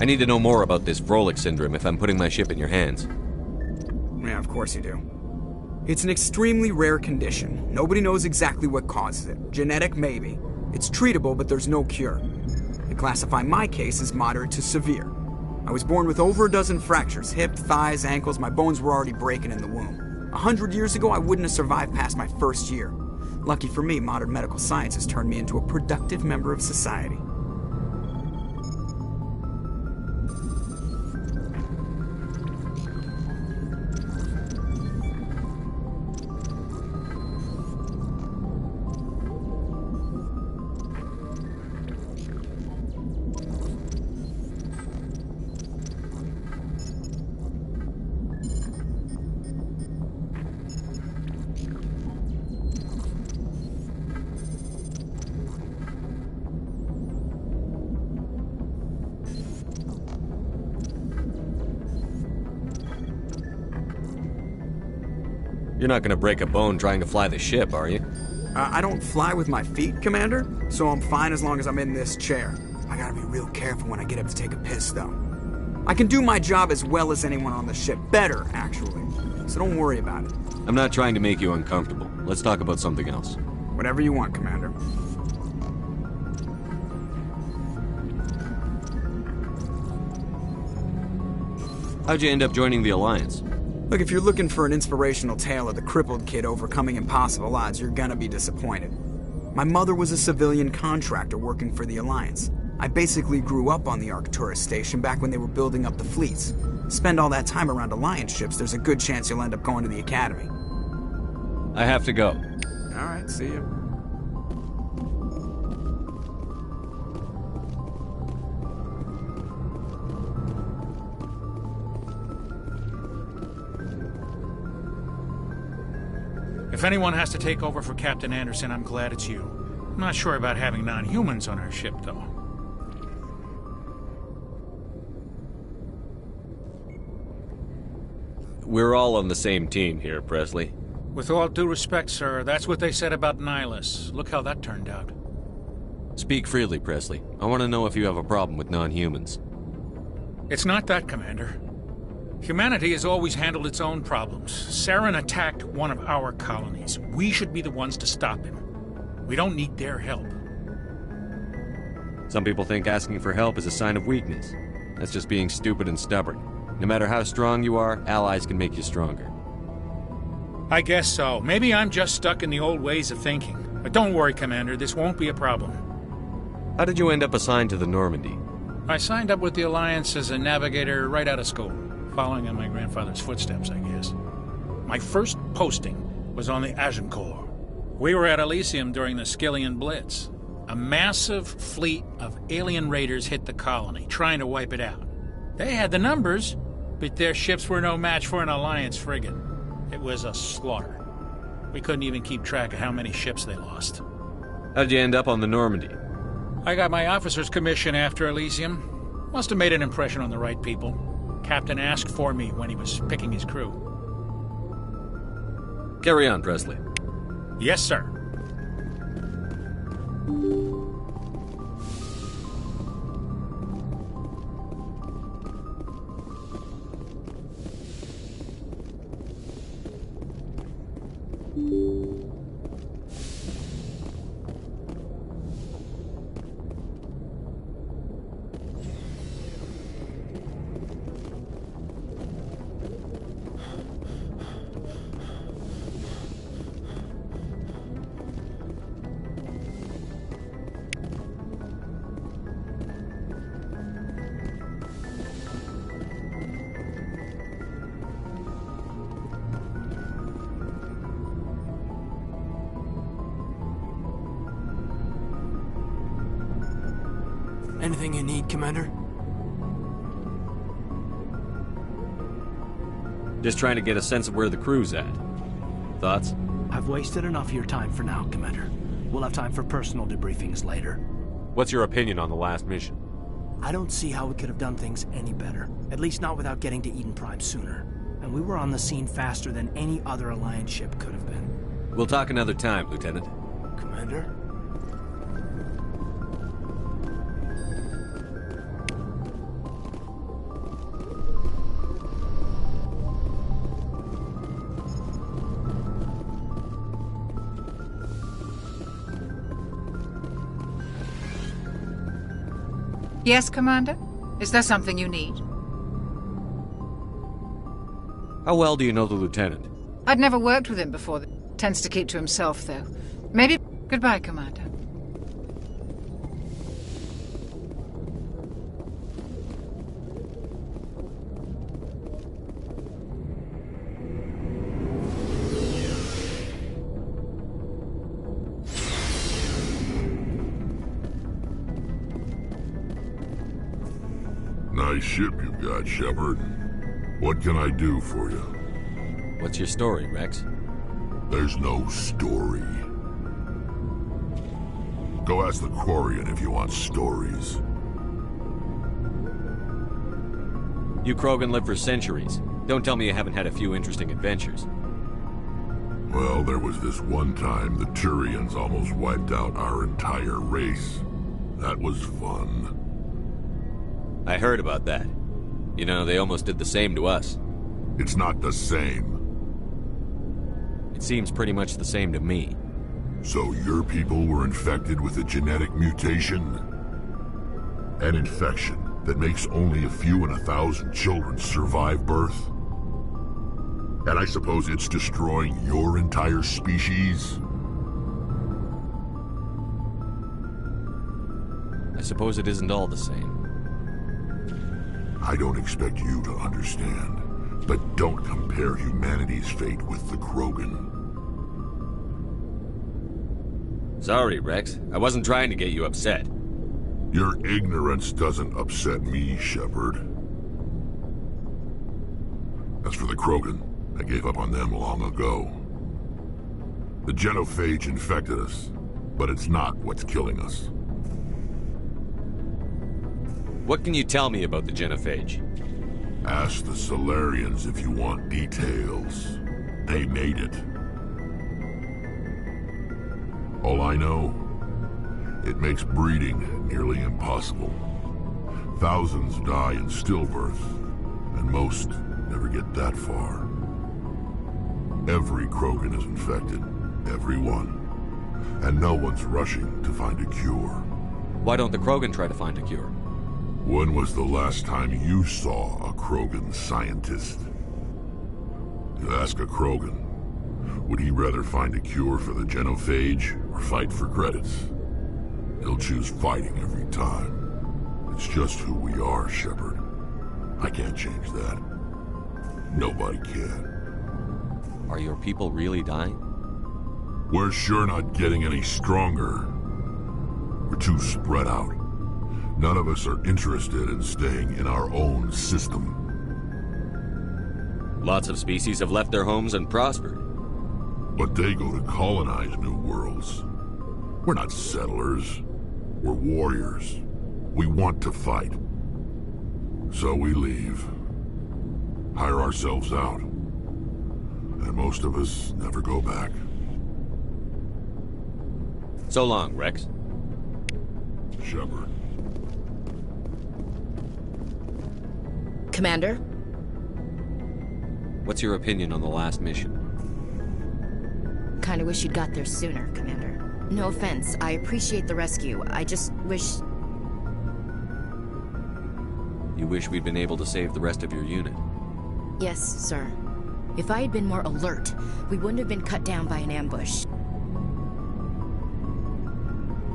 I need to know more about this Vrolik syndrome if I'm putting my ship in your hands. Yeah, of course you do. It's an extremely rare condition. Nobody knows exactly what causes it. Genetic, maybe. It's treatable, but there's no cure. They classify my case as moderate to severe. I was born with over a dozen fractures, hip, thighs, ankles. My bones were already breaking in the womb. 100 years ago, I wouldn't have survived past my first year. Lucky for me, modern medical science has turned me into a productive member of society. You're not gonna break a bone trying to fly the ship, are you? I don't fly with my feet, Commander, so I'm fine as long as I'm in this chair. I gotta be real careful when I get up to take a piss, though. I can do my job as well as anyone on the ship. Better, actually. So don't worry about it. I'm not trying to make you uncomfortable. Let's talk about something else. Whatever you want, Commander. How'd you end up joining the Alliance? Look, if you're looking for an inspirational tale of the crippled kid overcoming impossible odds, you're gonna be disappointed. My mother was a civilian contractor working for the Alliance. I basically grew up on the Arcturus station back when they were building up the fleets. Spend all that time around Alliance ships, there's a good chance you'll end up going to the Academy. I have to go. Alright, see you. If anyone has to take over for Captain Anderson, I'm glad it's you. I'm not sure about having non-humans on our ship, though. We're all on the same team here, Presley. With all due respect, sir, that's what they said about Nihilus. Look how that turned out. Speak freely, Presley. I want to know if you have a problem with non-humans. It's not that, Commander. Humanity has always handled its own problems. Saren attacked one of our colonies. We should be the ones to stop him. We don't need their help. Some people think asking for help is a sign of weakness. That's just being stupid and stubborn. No matter how strong you are, allies can make you stronger. I guess so. Maybe I'm just stuck in the old ways of thinking. But don't worry, Commander, this won't be a problem. How did you end up assigned to the Normandy? I signed up with the Alliance as a navigator right out of school, following in my grandfather's footsteps, I guess. My first posting was on the Agincourt. We were at Elysium during the Skillian Blitz. A massive fleet of alien raiders hit the colony, trying to wipe it out. They had the numbers, but their ships were no match for an Alliance frigate. It was a slaughter. We couldn't even keep track of how many ships they lost. How'd you end up on the Normandy? I got my officer's commission after Elysium. Must have made an impression on the right people. Captain asked for me when he was picking his crew. Carry on, Presley. Yes, sir. Anything you need, Commander? Just trying to get a sense of where the crew's at. Thoughts? I've wasted enough of your time for now, Commander. We'll have time for personal debriefings later. What's your opinion on the last mission? I don't see how we could have done things any better. At least not without getting to Eden Prime sooner. And we were on the scene faster than any other Alliance ship could have been. We'll talk another time, Lieutenant. Commander? Yes, Commander? Is there something you need? How well do you know the Lieutenant? I'd never worked with him before. Tends to keep to himself, though. Maybe... Goodbye, Commander. Nice ship you've got, Shepard. What can I do for you? What's your story, Rex? There's no story. Go ask the Quarian if you want stories. You Krogan live for centuries. Don't tell me you haven't had a few interesting adventures. Well, there was this one time the Turians almost wiped out our entire race. That was fun. I heard about that. You know, they almost did the same to us. It's not the same. It seems pretty much the same to me. So your people were infected with a genetic mutation? An infection that makes only a few in 1,000 children survive birth? And I suppose it's destroying your entire species? I suppose it isn't all the same. I don't expect you to understand, but don't compare humanity's fate with the Krogan. Sorry, Rex. I wasn't trying to get you upset. Your ignorance doesn't upset me, Shepard. As for the Krogan, I gave up on them long ago. The genophage infected us, but it's not what's killing us. What can you tell me about the genophage? Ask the Solarians if you want details. They made it. All I know, it makes breeding nearly impossible. Thousands die in stillbirth, and most never get that far. Every Krogan is infected, every one. And no one's rushing to find a cure. Why don't the Krogan try to find a cure? When was the last time you saw a Krogan scientist? You ask a Krogan, would he rather find a cure for the genophage or fight for credits? He'll choose fighting every time. It's just who we are, Shepard. I can't change that. Nobody can. Are your people really dying? We're sure not getting any stronger. We're too spread out. None of us are interested in staying in our own system. Lots of species have left their homes and prospered. But they go to colonize new worlds. We're not settlers. We're warriors. We want to fight. So we leave. Hire ourselves out. And most of us never go back. So long, Rex. Shepard. Commander? What's your opinion on the last mission? Kinda wish you'd got there sooner, Commander. No offense, I appreciate the rescue. I just wish... You wish we'd been able to save the rest of your unit? Yes, sir. If I had been more alert, we wouldn't have been cut down by an ambush.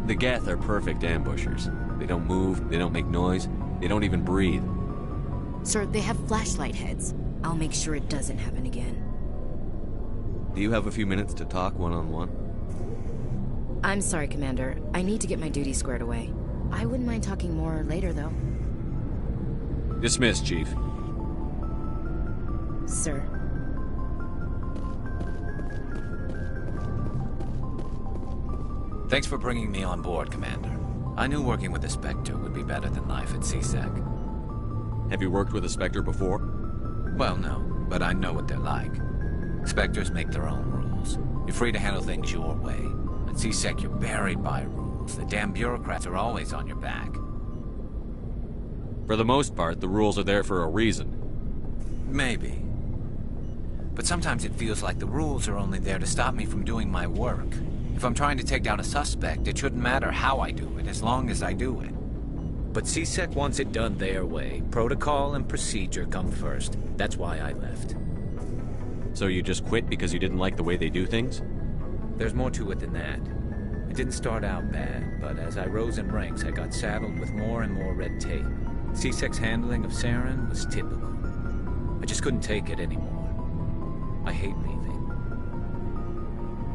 The Geth are perfect ambushers. They don't move, they don't make noise, they don't even breathe. Sir, they have flashlight heads. I'll make sure it doesn't happen again. Do you have a few minutes to talk one-on-one? I'm sorry, Commander. I need to get my duty squared away. I wouldn't mind talking more later, though. Dismissed, Chief. Sir. Thanks for bringing me on board, Commander. I knew working with the Spectre would be better than life at CSEC. Have you worked with a Spectre before? Well, no, but I know what they're like. Spectres make their own rules. You're free to handle things your way. At CSEC, you're buried by rules. The damn bureaucrats are always on your back. For the most part, the rules are there for a reason. Maybe. But sometimes it feels like the rules are only there to stop me from doing my work. If I'm trying to take down a suspect, it shouldn't matter how I do it, as long as I do it. But CSEC wants it done their way. Protocol and procedure come first. That's why I left. So you just quit because you didn't like the way they do things? There's more to it than that. It didn't start out bad, but as I rose in ranks, I got saddled with more and more red tape. CSEC's handling of Saren was typical. I just couldn't take it anymore. I hate leaving.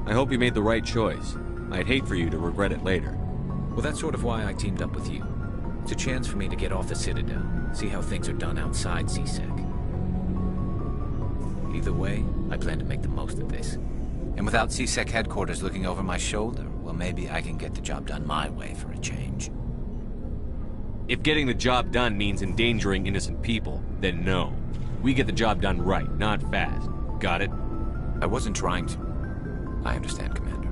I hope you made the right choice. I'd hate for you to regret it later. Well, that's sort of why I teamed up with you. It's a chance for me to get off the Citadel, see how things are done outside CSEC. Either way, I plan to make the most of this. And without CSEC headquarters looking over my shoulder, well, maybe I can get the job done my way for a change. If getting the job done means endangering innocent people, then no. We get the job done right, not fast. Got it? I wasn't trying to. I understand, Commander.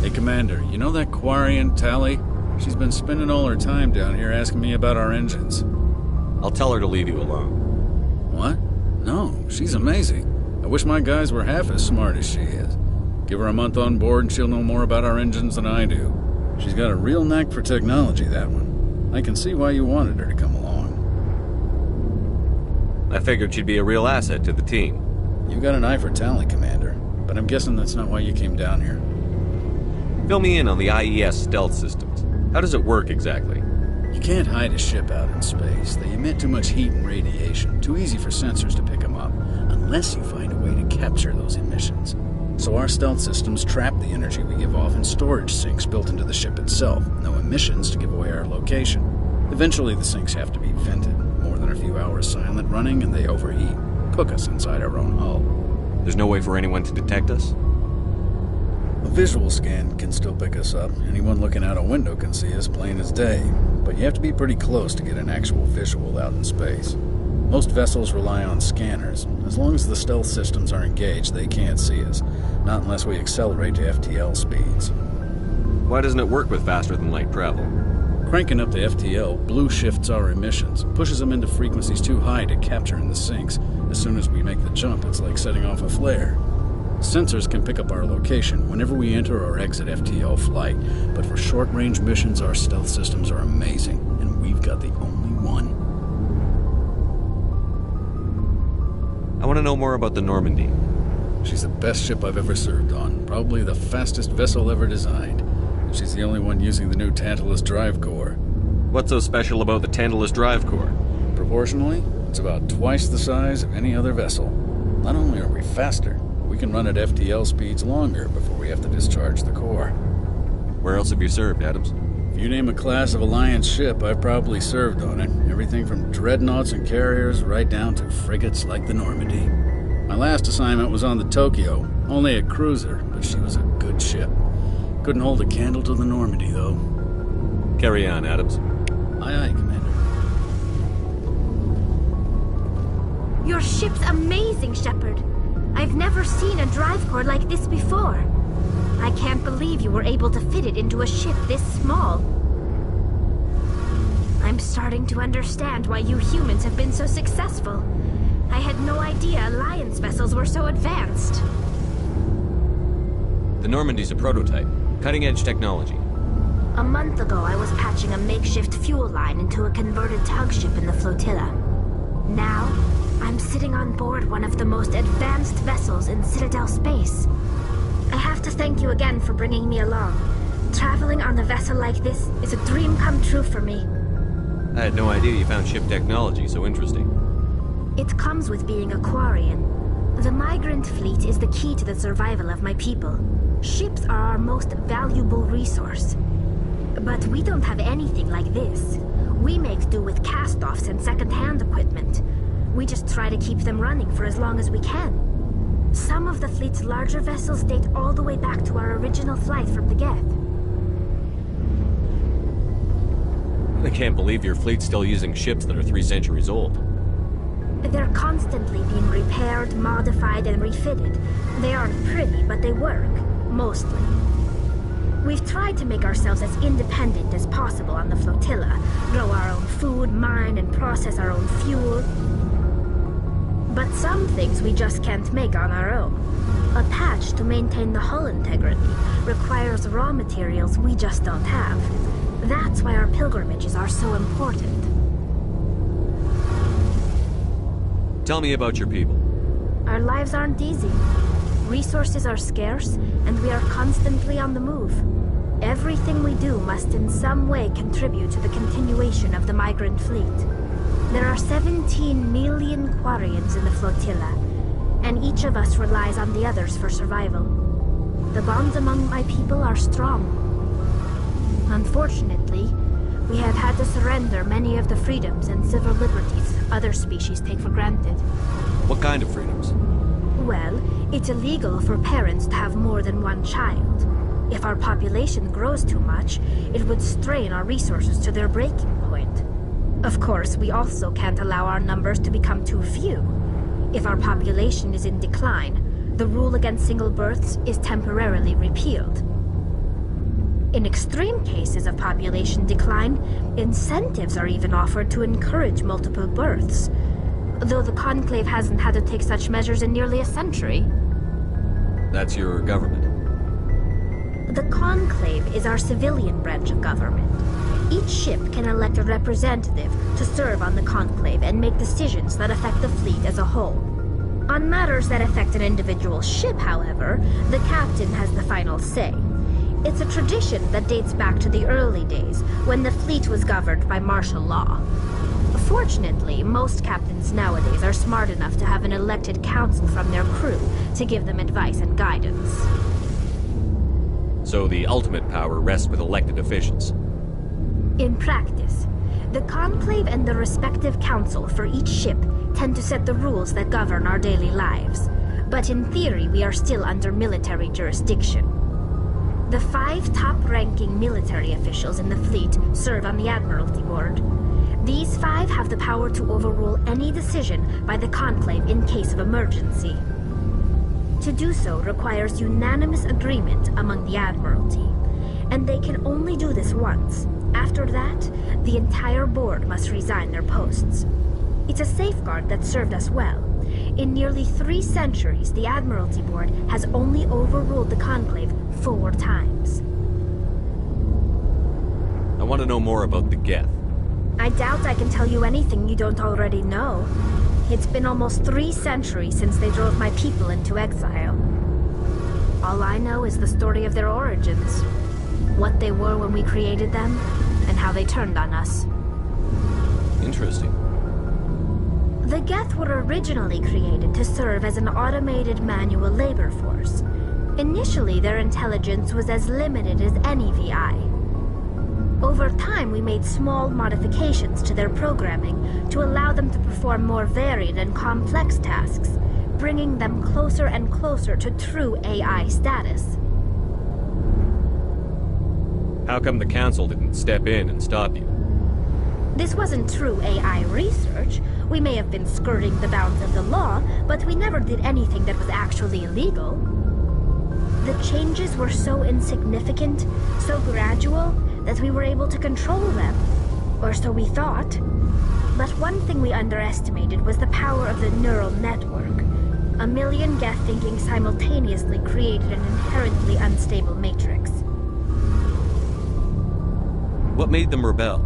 Hey, Commander, you know that Quarian, Tally? She's been spending all her time down here asking me about our engines. I'll tell her to leave you alone. What? No, she's amazing. I wish my guys were half as smart as she is. Give her a month on board and she'll know more about our engines than I do. She's got a real knack for technology, that one. I can see why you wanted her to come along. I figured she'd be a real asset to the team. You got an eye for talent, Commander, but I'm guessing that's not why you came down here. Fill me in on the IES stealth systems. How does it work exactly? You can't hide a ship out in space. They emit too much heat and radiation. Too easy for sensors to pick them up, unless you find a way to capture those emissions. So our stealth systems trap the energy we give off in storage sinks built into the ship itself. No emissions to give away our location. Eventually the sinks have to be vented. More than a few few hours silent running and they overheat. Cook us inside our own hull. There's no way for anyone to detect us? A visual scan can still pick us up. Anyone looking out a window can see us plain as day. But you have to be pretty close to get an actual visual out in space. Most vessels rely on scanners. As long as the stealth systems are engaged, they can't see us. Not unless we accelerate to FTL speeds. Why doesn't it work with faster-than-light travel? Cranking up to FTL blue shifts our emissions, pushes them into frequencies too high to capture in the sinks. As soon as we make the jump, it's like setting off a flare. Sensors can pick up our location whenever we enter or exit FTL flight, but for short-range missions, our stealth systems are amazing, and we've got the only one. I want to know more about the Normandy. She's the best ship I've ever served on, probably the fastest vessel ever designed. She's the only one using the new Tantalus drive core. What's so special about the Tantalus drive core? Proportionally, it's about twice the size of any other vessel. Not only are we faster, we can run at FTL speeds longer before we have to discharge the core. Where else have you served, Adams? If you name a class of Alliance ship, I've probably served on it. Everything from dreadnoughts and carriers right down to frigates like the Normandy. My last assignment was on the Tokyo, only a cruiser, but she was a good ship. Couldn't hold a candle to the Normandy, though. Carry on, Adams. Aye, aye, Commander. Your ship's amazing, Shepard. I've never seen a drive core like this before. I can't believe you were able to fit it into a ship this small. I'm starting to understand why you humans have been so successful. I had no idea Alliance vessels were so advanced. The Normandy's a prototype. Cutting-edge technology. A month ago, I was patching a makeshift fuel line into a converted tug ship in the flotilla. Now, I'm sitting on board one of the most advanced vessels in Citadel space. I have to thank you again for bringing me along. Traveling on a vessel like this is a dream come true for me. I had no idea you found ship technology so interesting. It comes with being a Quarian. The migrant fleet is the key to the survival of my people. Ships are our most valuable resource. But we don't have anything like this. We make do with cast-offs and second-hand equipment. We just try to keep them running for as long as we can. Some of the fleet's larger vessels date all the way back to our original flight from the Geth. I can't believe your fleet's still using ships that are 3 centuries old. They're constantly being repaired, modified, and refitted. They aren't pretty, but they work. Mostly. We've tried to make ourselves as independent as possible on the flotilla, grow our own food, mine, and process our own fuel. But some things we just can't make on our own. A patch to maintain the hull integrity requires raw materials we just don't have. That's why our pilgrimages are so important. Tell me about your people. Our lives aren't easy. Resources are scarce, and we are constantly on the move. Everything we do must in some way contribute to the continuation of the migrant fleet. There are 17 million Quarians in the flotilla, and each of us relies on the others for survival. The bonds among my people are strong. Unfortunately, we have had to surrender many of the freedoms and civil liberties other species take for granted. What kind of freedoms? Well, it's illegal for parents to have more than one child. If our population grows too much, it would strain our resources to their breaking point. Of course, we also can't allow our numbers to become too few. If our population is in decline, the rule against single births is temporarily repealed. In extreme cases of population decline, incentives are even offered to encourage multiple births, though the Conclave hasn't had to take such measures in nearly a century. That's your government. The Conclave is our civilian branch of government. Each ship can elect a representative to serve on the Conclave and make decisions that affect the fleet as a whole. On matters that affect an individual ship, however, the captain has the final say. It's a tradition that dates back to the early days, when the fleet was governed by martial law. Fortunately, most captains nowadays are smart enough to have an elected council from their crew to give them advice and guidance. So the ultimate power rests with elected officials. In practice, The Conclave and the respective council for each ship tend to set the rules that govern our daily lives. But in theory, we are still under military jurisdiction. The 5 top-ranking military officials in the fleet serve on the Admiralty Board. These 5 have the power to overrule any decision by the Conclave in case of emergency. To do so requires unanimous agreement among the Admiralty, and they can only do this once. After that, the entire board must resign their posts. It's a safeguard that served us well. In nearly 3 centuries, the Admiralty Board has only overruled the Conclave 4 times. I want to know more about the Geth. I doubt I can tell you anything you don't already know. It's been almost 3 centuries since they drove my people into exile. All I know is the story of their origins. What they were when we created them, and how they turned on us. Interesting. The Geth were originally created to serve as an automated manual labor force. Initially, their intelligence was as limited as any VI. Over time, we made small modifications to their programming to allow them to perform more varied and complex tasks, bringing them closer and closer to true AI status. How come the Council didn't step in and stop you? This wasn't true AI research. We may have been skirting the bounds of the law, but we never did anything that was actually illegal. The changes were so insignificant, so gradual, that we were able to control them. Or so we thought. But one thing we underestimated was the power of the neural network. A million Geth thinking simultaneously created an inherently unstable matrix. What made them rebel?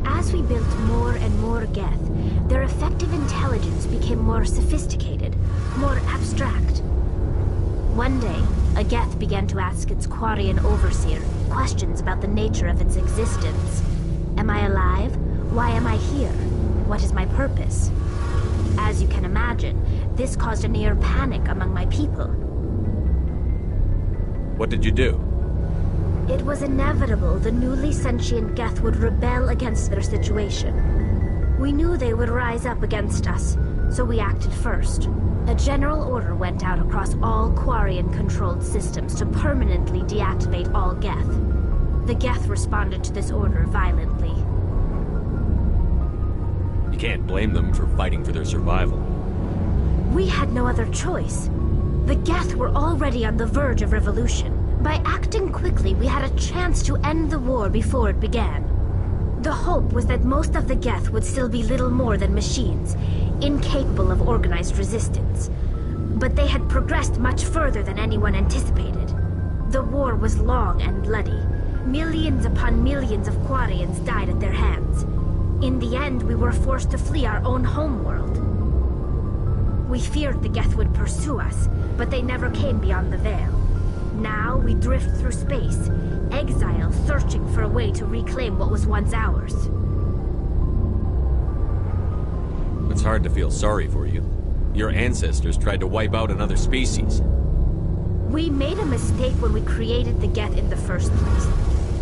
As we built more and more Geth, their effective intelligence became more sophisticated, more abstract. One day, a Geth began to ask its Quarian overseer questions about the nature of its existence. Am I alive? Why am I here? What is my purpose? As you can imagine, this caused a near panic among my people. What did you do? It was inevitable the newly sentient Geth would rebel against their situation. We knew they would rise up against us, so we acted first. A general order went out across all Quarian-controlled systems to permanently deactivate all Geth. The Geth responded to this order violently. You can't blame them for fighting for their survival. We had no other choice. The Geth were already on the verge of revolution. By acting quickly, we had a chance to end the war before it began. The hope was that most of the Geth would still be little more than machines, incapable of organized resistance. But they had progressed much further than anyone anticipated. The war was long and bloody. Millions upon millions of Quarians died at their hands. In the end, we were forced to flee our own homeworld. We feared the Geth would pursue us, but they never came beyond the Veil. Now we drift through space, exile, searching for a way to reclaim what was once ours. It's hard to feel sorry for you. Your ancestors tried to wipe out another species. We made a mistake when we created the Geth in the first place,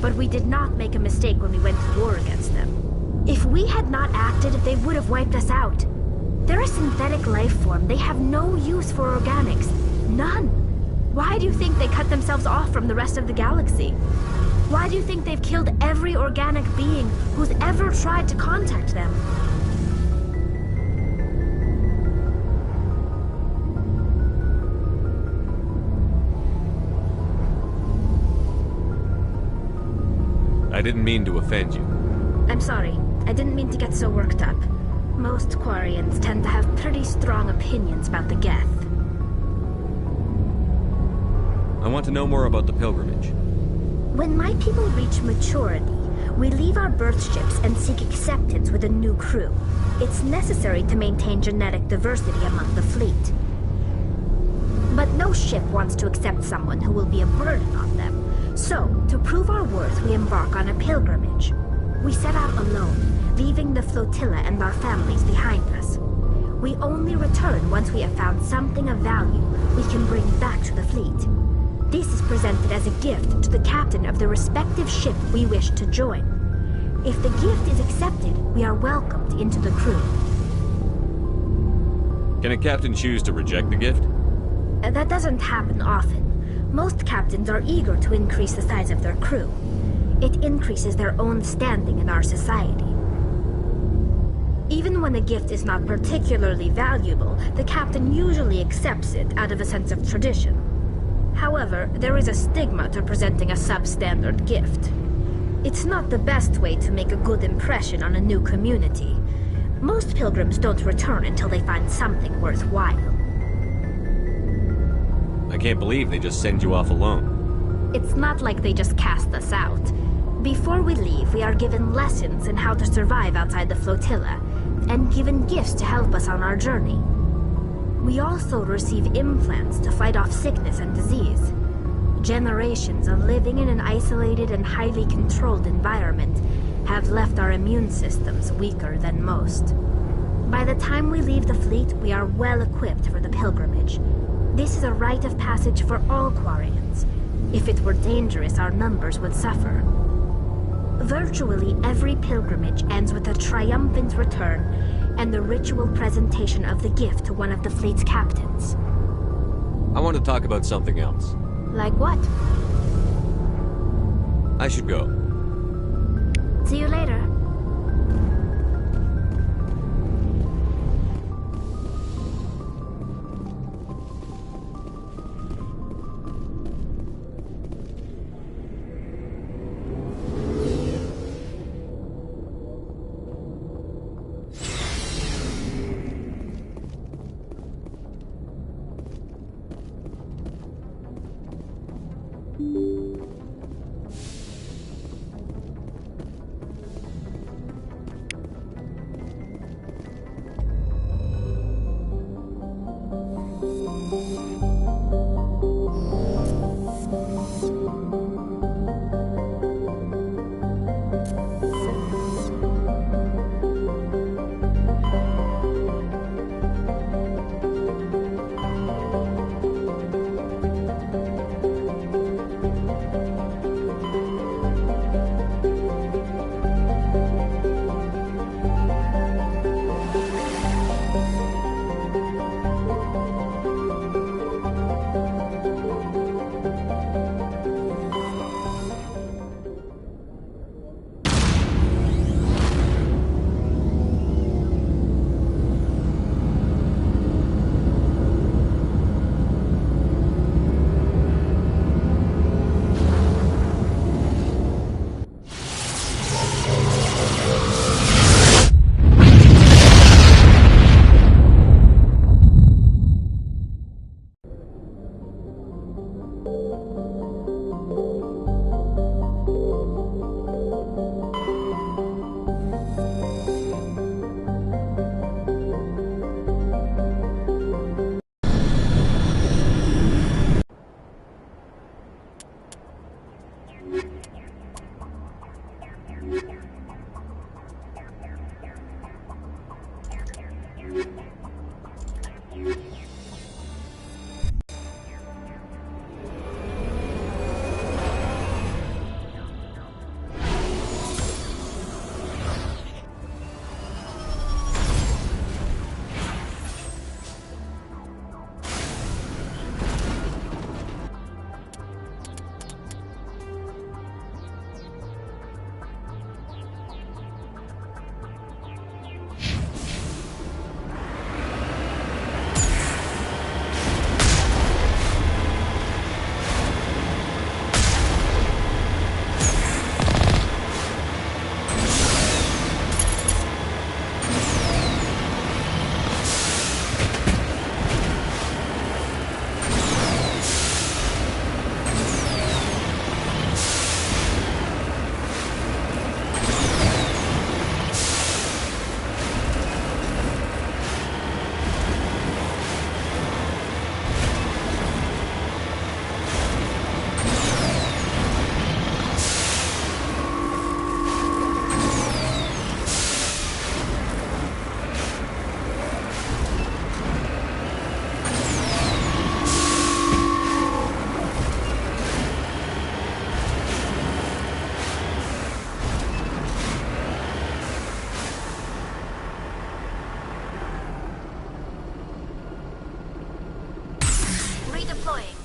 but we did not make a mistake when we went to war against them. If we had not acted, they would have wiped us out. They're a synthetic life form. They have no use for organics. None. Why do you think they cut themselves off from the rest of the galaxy? Why do you think they've killed every organic being who's ever tried to contact them? I didn't mean to offend you. I'm sorry. I didn't mean to get so worked up. Most Quarians tend to have pretty strong opinions about the Geth. I want to know more about the pilgrimage. When my people reach maturity, we leave our birth ships and seek acceptance with a new crew. It's necessary to maintain genetic diversity among the fleet. But no ship wants to accept someone who will be a burden on them. So, to prove our worth, we embark on a pilgrimage. We set out alone, leaving the flotilla and our families behind us. We only return once we have found something of value we can bring back to the fleet. This is presented as a gift to the captain of the respective ship we wish to join. If the gift is accepted, we are welcomed into the crew. Can a captain choose to reject the gift? That doesn't happen often. Most captains are eager to increase the size of their crew. It increases their own standing in our society. Even when a gift is not particularly valuable, the captain usually accepts it out of a sense of tradition. However, there is a stigma to presenting a substandard gift. It's not the best way to make a good impression on a new community. Most pilgrims don't return until they find something worthwhile. I can't believe they just send you off alone. It's not like they just cast us out. Before we leave, we are given lessons in how to survive outside the flotilla, and given gifts to help us on our journey. We also receive implants to fight off sickness and disease. Generations of living in an isolated and highly controlled environment have left our immune systems weaker than most. By the time we leave the fleet, we are well equipped for the pilgrimage. This is a rite of passage for all Quarians. If it were dangerous, our numbers would suffer. Virtually every pilgrimage ends with a triumphant return and the ritual presentation of the gift to one of the fleet's captains. I want to talk about something else. Like what? I should go. See you later. deploying.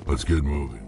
Let's get moving.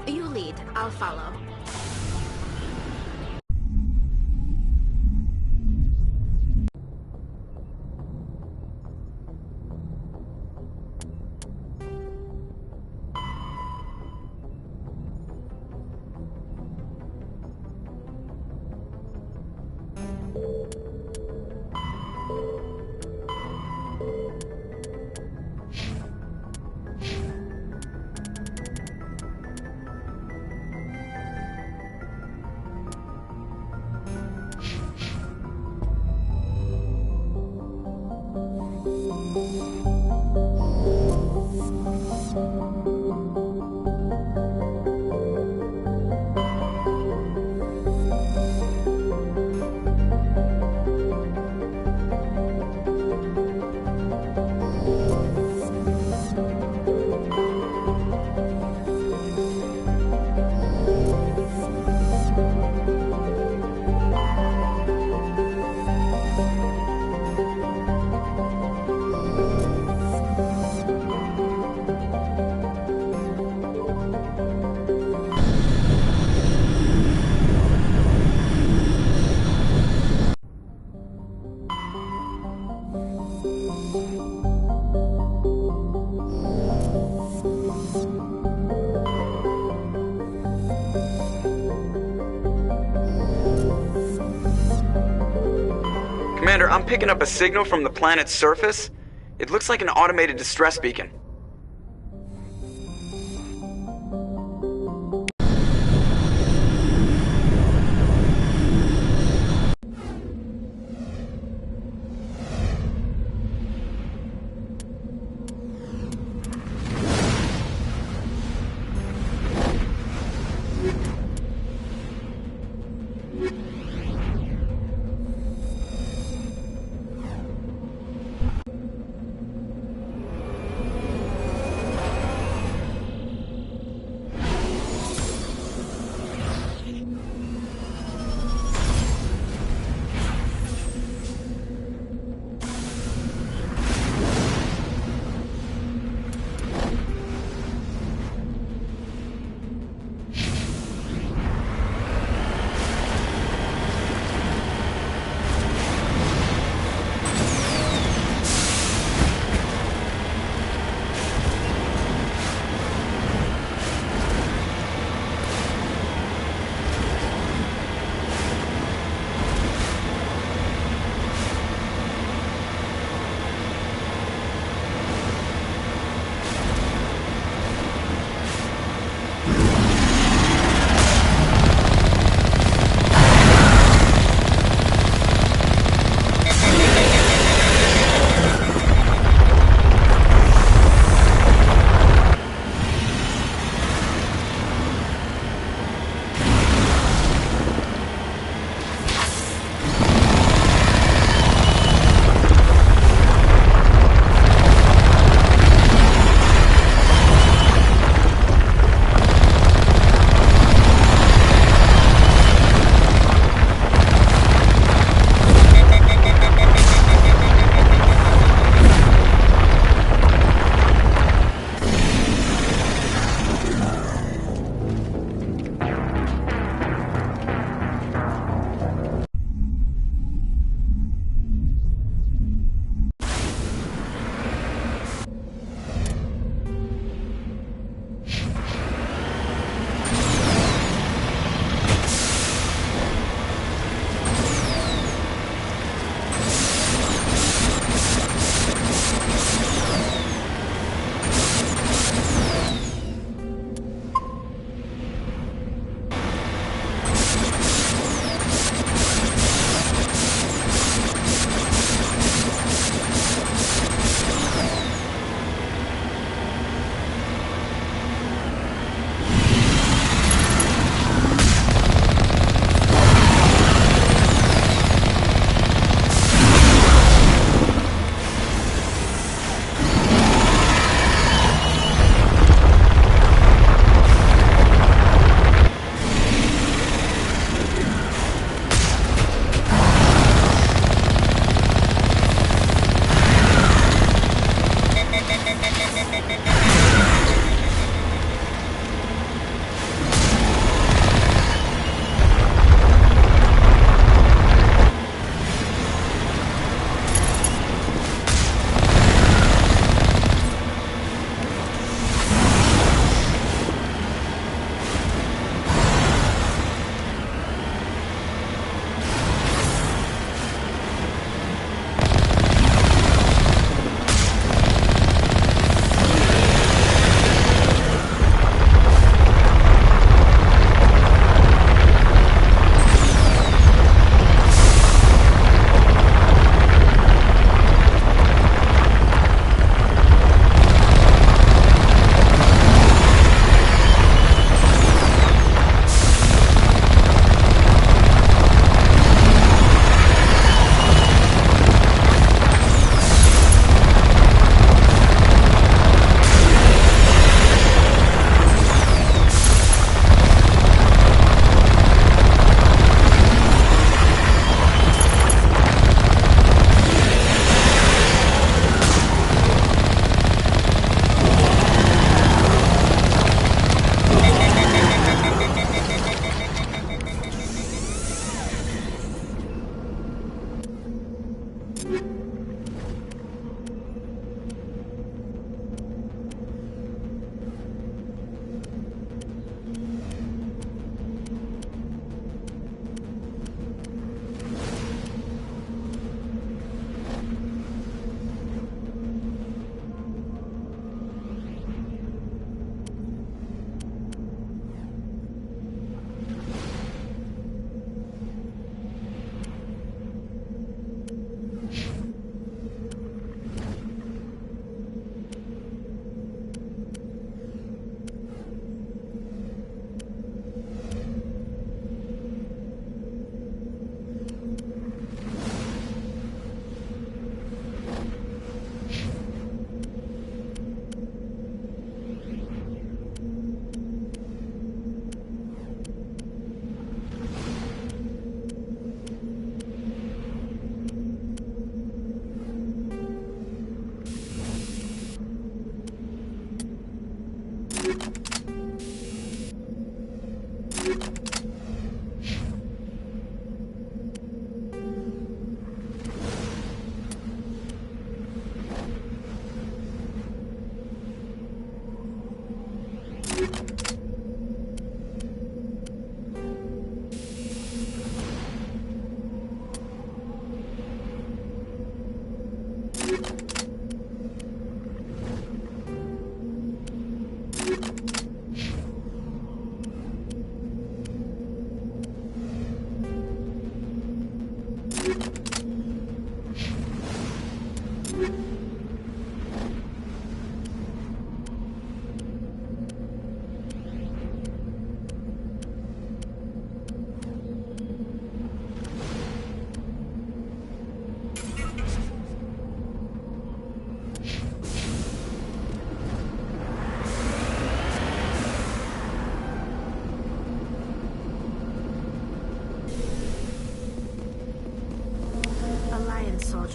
You lead. I'll follow. Commander, I'm picking up a signal from the planet's surface. It looks like an automated distress beacon.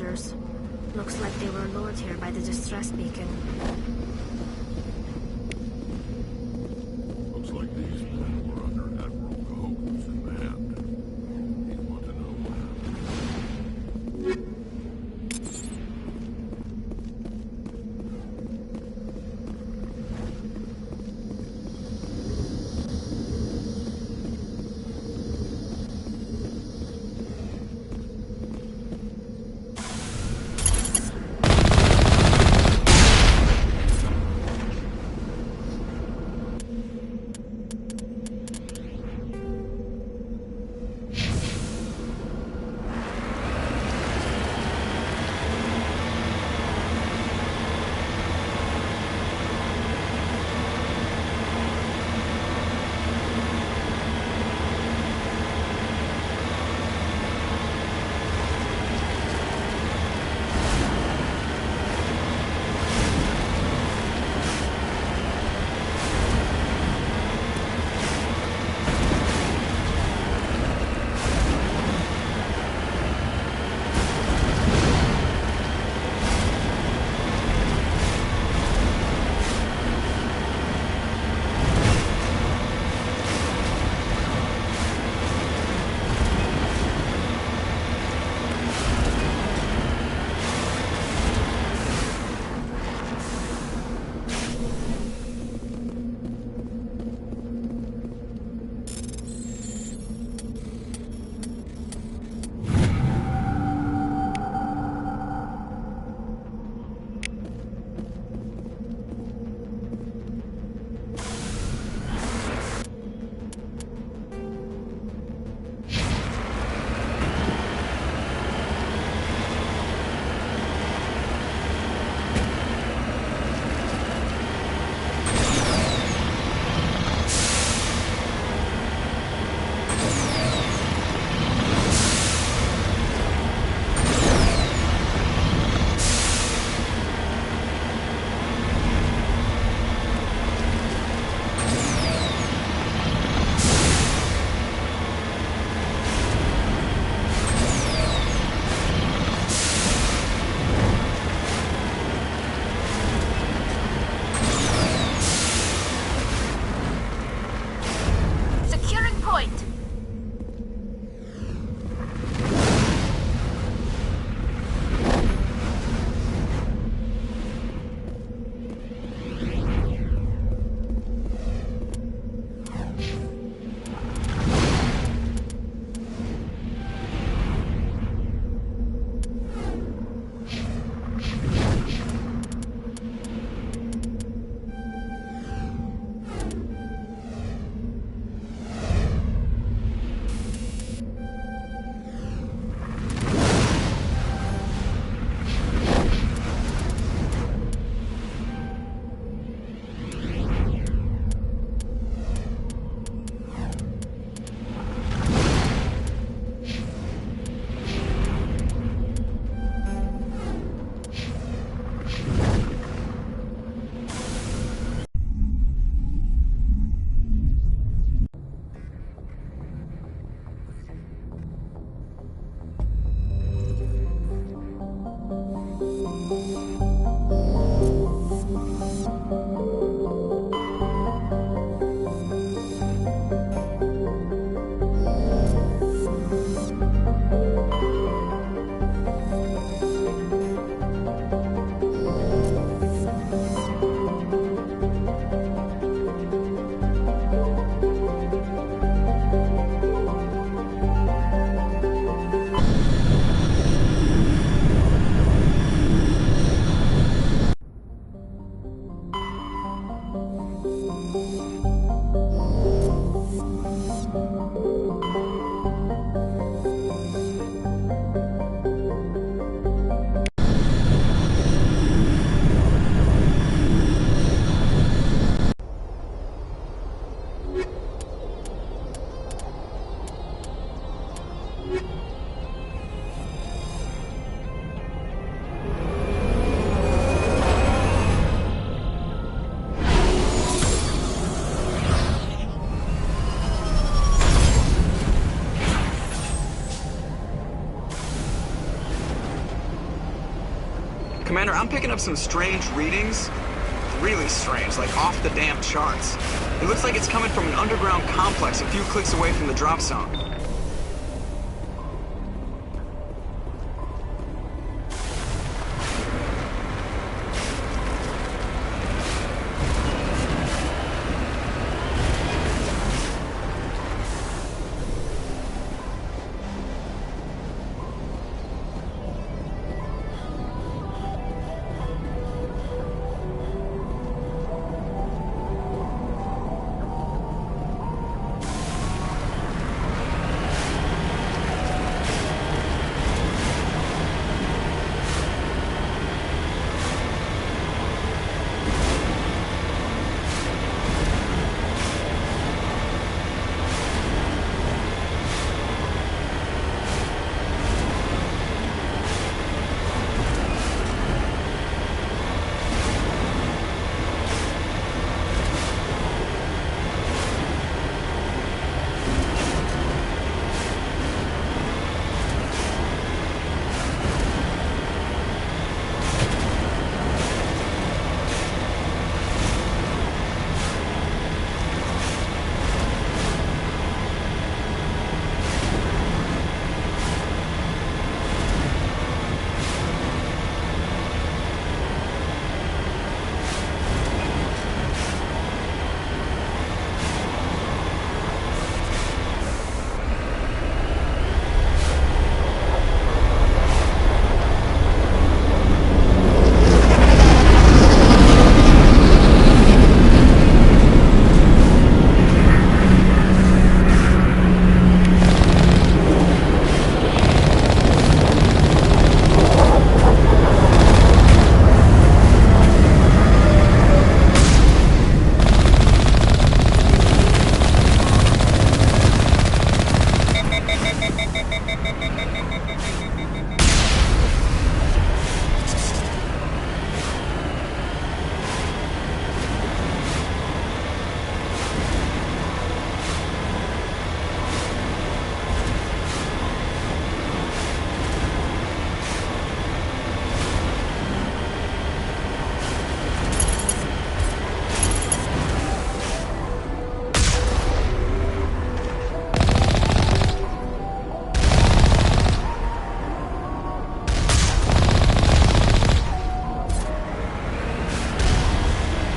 soldiers. Looks like they were lured here by the distress beacon. Looks like these men were under Admiral Cahoon's command. He'd want to know what happened. Commander, I'm picking up some strange readings. Really strange, like off the damn charts. It looks like it's coming from an underground complex a few clicks away from the drop zone.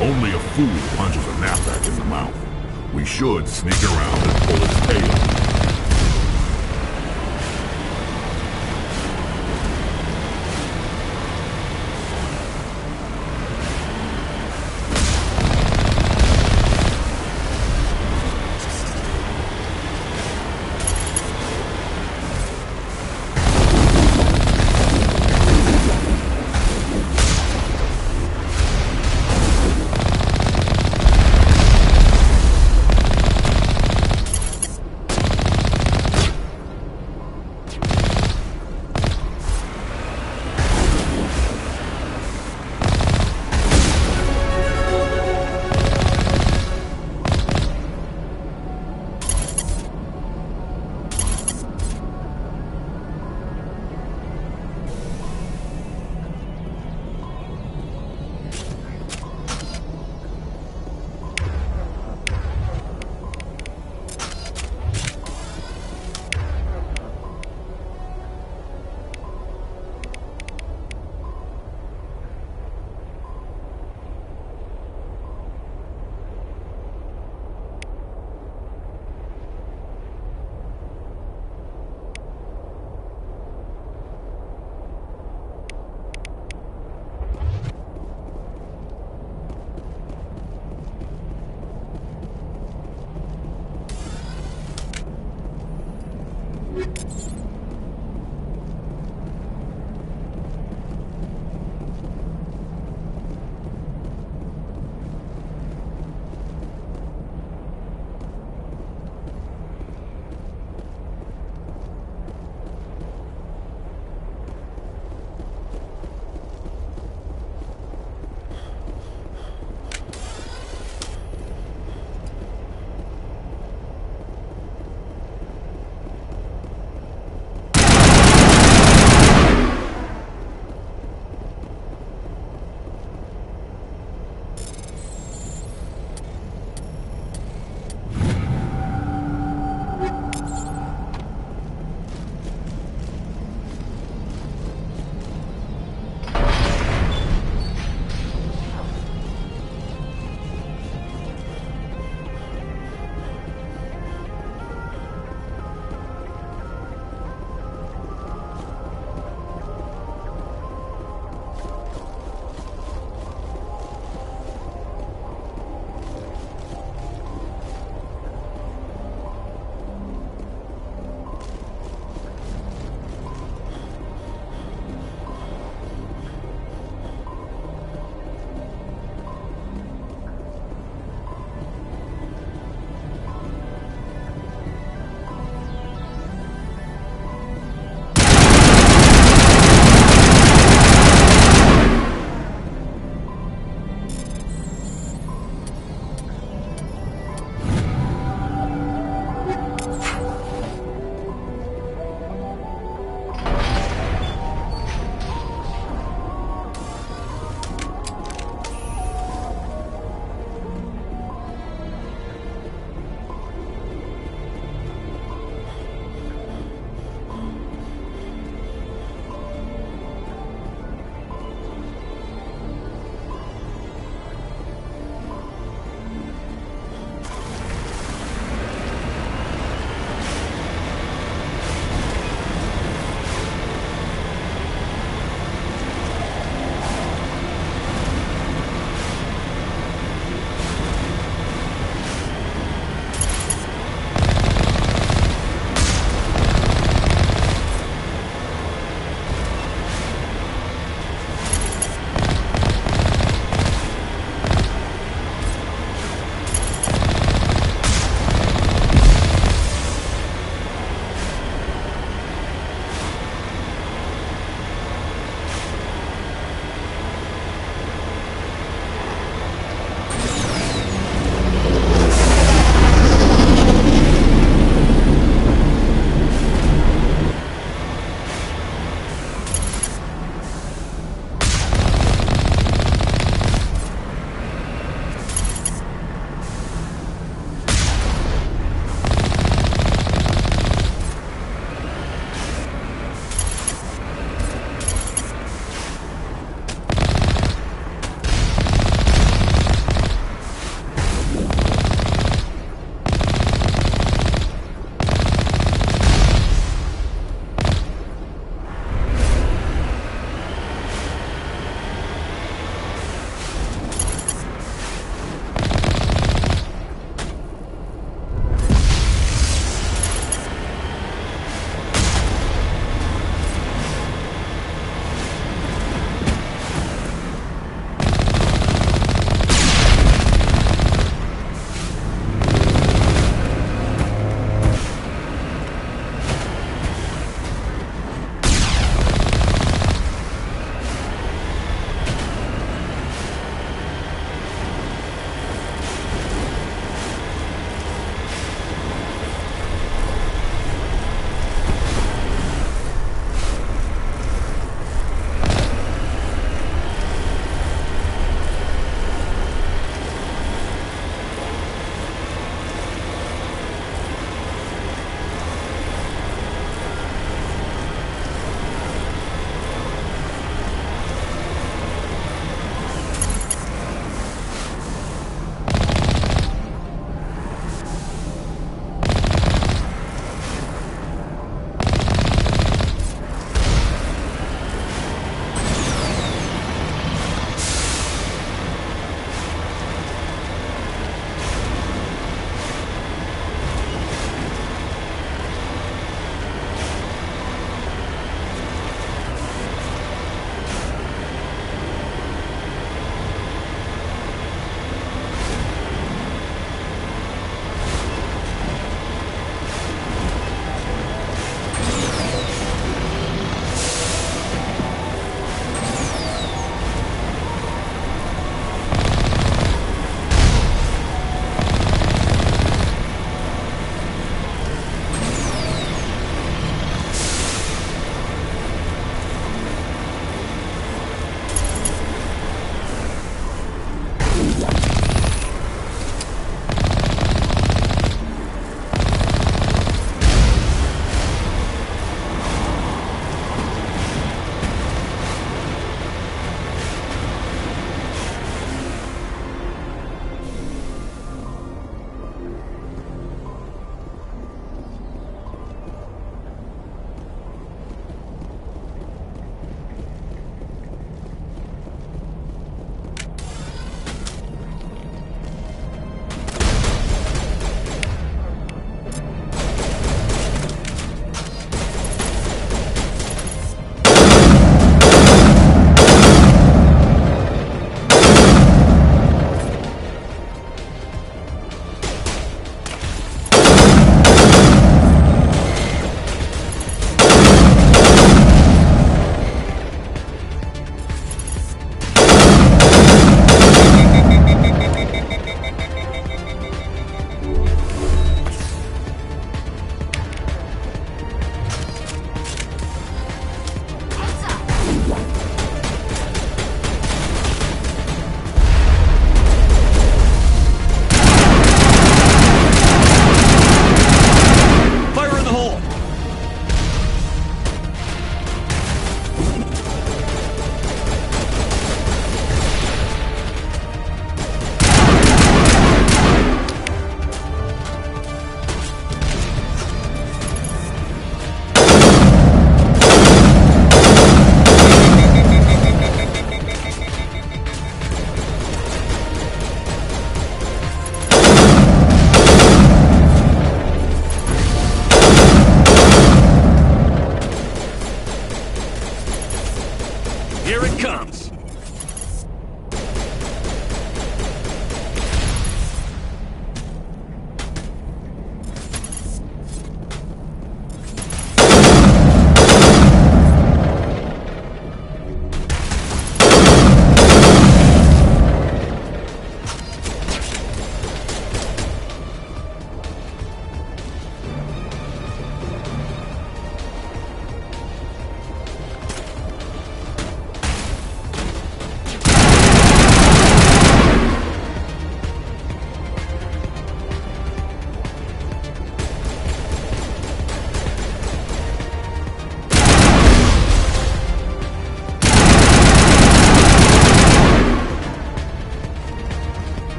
Only a fool punches a knapsack in the mouth. We should sneak around and pull its tail.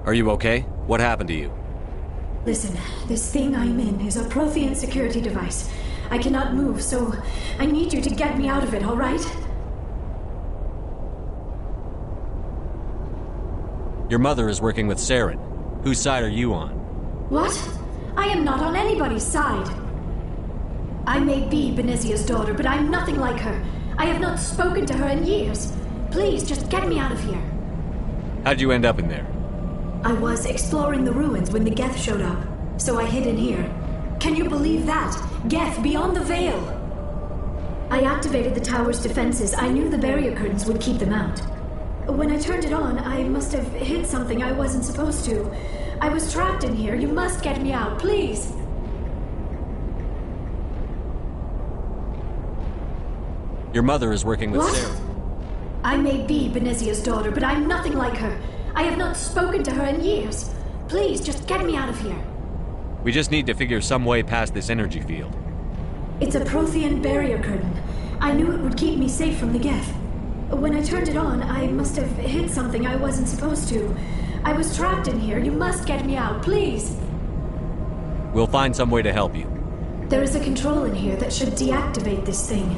Are you okay? What happened to you? Listen, this thing I'm in is a Prothean security device. I cannot move, so I need you to get me out of it, all right? Your mother is working with Saren. Whose side are you on? What? I am not on anybody's side. I may be Benezia's daughter, but I'm nothing like her. I have not spoken to her in years. Please, just get me out of here. How'd you end up in there? I was exploring the ruins when the Geth showed up, so I hid in here. Can you believe that? Geth, beyond the veil! I activated the tower's defenses. I knew the barrier curtains would keep them out. When I turned it on, I must have hit something I wasn't supposed to. I was trapped in here. You must get me out, please! Your mother is working with What? Saren. I may be Benezia's daughter, but I'm nothing like her. I have not spoken to her in years. Please, just get me out of here. We just need to figure some way past this energy field. It's a Prothean barrier curtain. I knew it would keep me safe from the Geth. When I turned it on, I must have hit something I wasn't supposed to. I was trapped in here. You must get me out, please. We'll find some way to help you. There is a control in here that should deactivate this thing.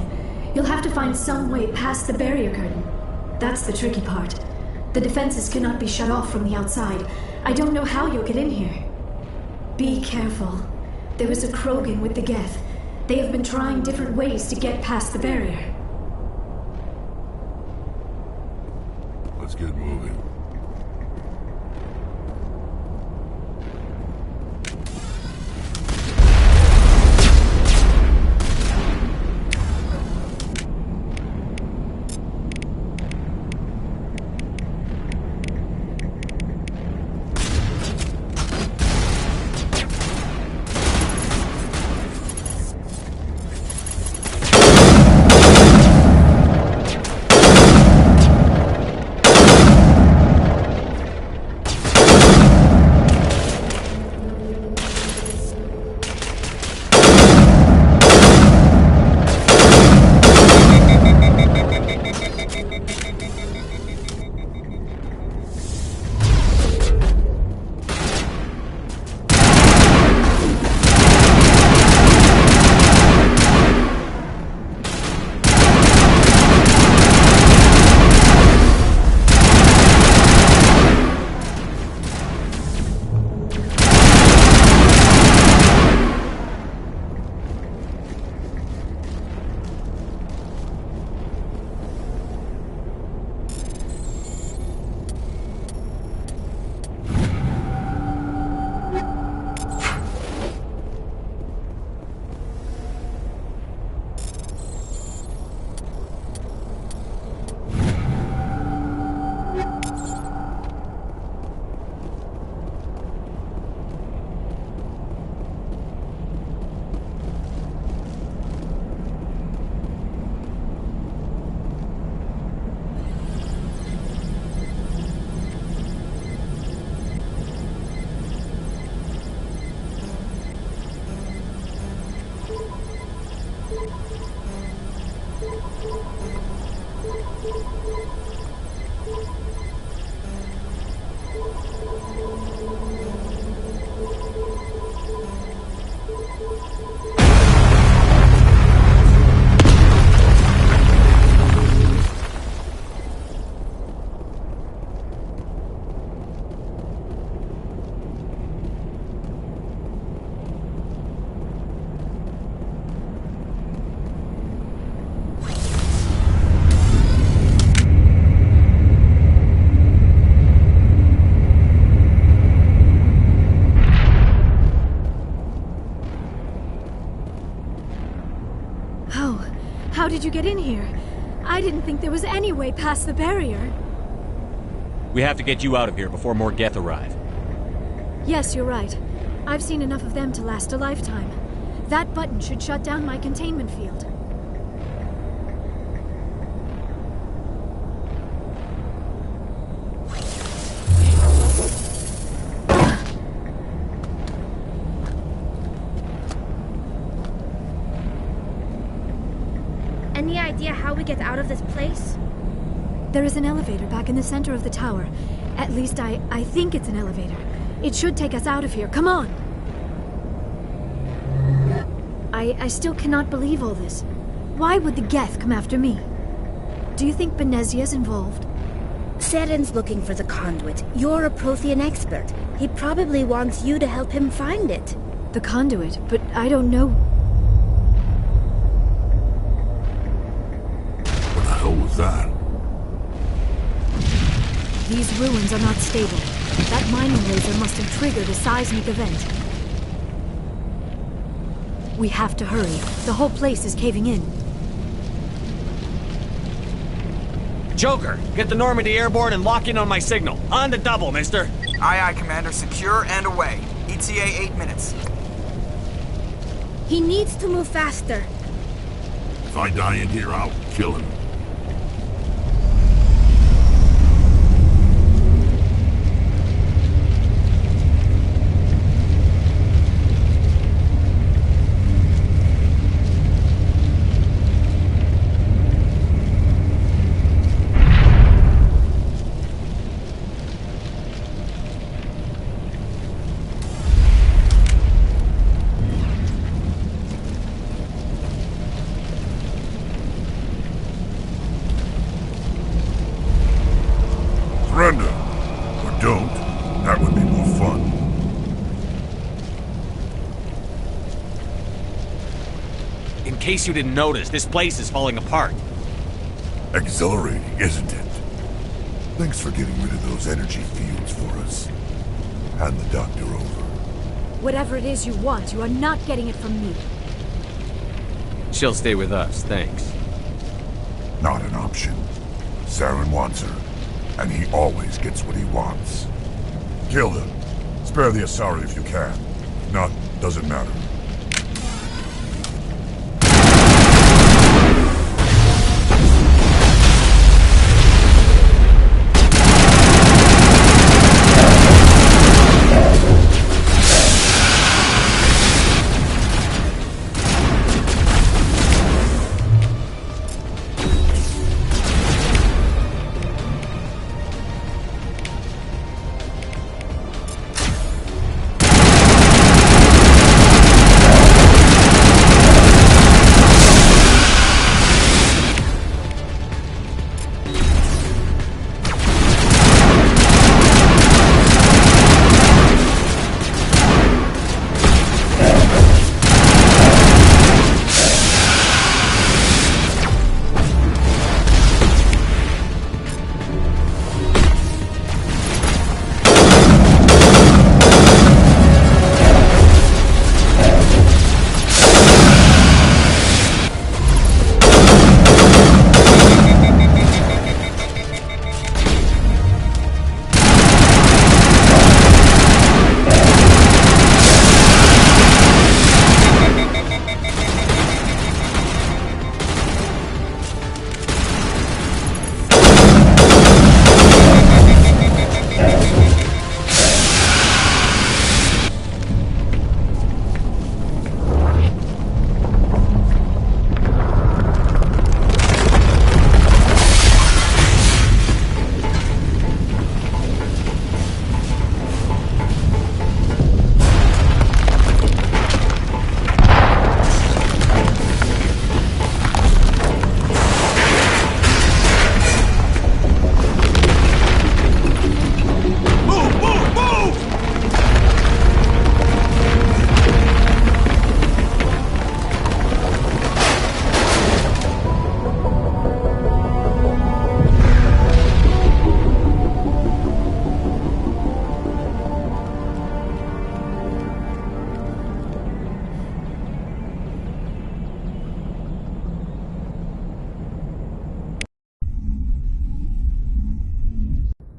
You'll have to find some way past the barrier curtain. That's the tricky part. The defenses cannot be shut off from the outside. I don't know how you'll get in here. Be careful. There is a Krogan with the Geth. They have been trying different ways to get past the barrier. Let's get moving. How did you get in here? I didn't think there was any way past the barrier. We have to get you out of here before more Geth arrive. Yes, you're right. I've seen enough of them to last a lifetime. That button should shut down my containment field. Any idea how we get out of this place? There is an elevator back in the center of the tower. At least I think it's an elevator. It should take us out of here. Come on! I still cannot believe all this. Why would the Geth come after me? Do you think Benezia's involved? Saren's looking for the conduit. You're a Prothean expert. He probably wants you to help him find it. The conduit? But I don't know... What the hell was that? These ruins are not stable. That mining laser must have triggered a seismic event. We have to hurry. The whole place is caving in. Joker, get the Normandy airborne and lock in on my signal. On the double, mister. Aye, aye, Commander. Secure and away. ETA 8 minutes. He needs to move faster. If I die in here, I'll kill him. Surrender. Or don't. That would be more fun. In case you didn't notice, this place is falling apart. Exhilarating, isn't it? Thanks for getting rid of those energy fields for us. Hand the doctor over. Whatever it is you want, you are not getting it from me. She'll stay with us, thanks. Not an option. Saren wants her, and he always gets what he wants. Kill him. Spare the Asari if you can. If not, doesn't matter.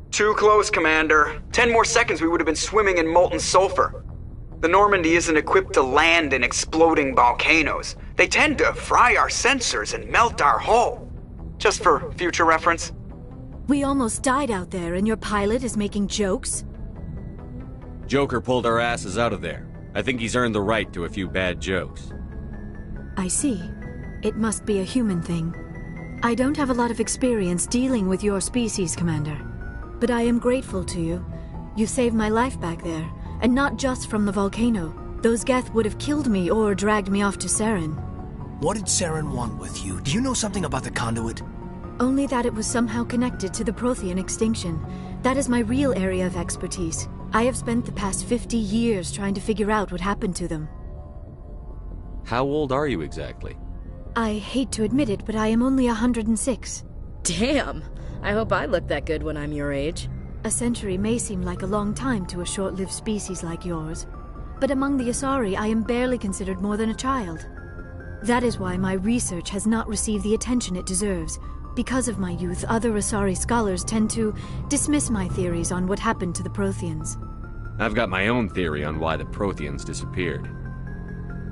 Too close, Commander. 10 more seconds we would have been swimming in molten sulfur. The Normandy isn't equipped to land in exploding volcanoes. They tend to fry our sensors and melt our hull. Just for future reference. We almost died out there, and your pilot is making jokes? Joker pulled our asses out of there. I think he's earned the right to a few bad jokes. I see. It must be a human thing. I don't have a lot of experience dealing with your species, Commander. but I am grateful to you. You saved my life back there, and not just from the volcano. Those Geth would have killed me or dragged me off to Saren. What did Saren want with you? Do you know something about the conduit? Only that it was somehow connected to the Prothean extinction. That is my real area of expertise. I have spent the past 50 years trying to figure out what happened to them. How old are you exactly? I hate to admit it, but I am only 106. Damn! I hope I look that good when I'm your age. A century may seem like a long time to a short-lived species like yours, but among the Asari I am barely considered more than a child. That is why my research has not received the attention it deserves. Because of my youth, other Asari scholars tend to dismiss my theories on what happened to the Protheans. I've got my own theory on why the Protheans disappeared.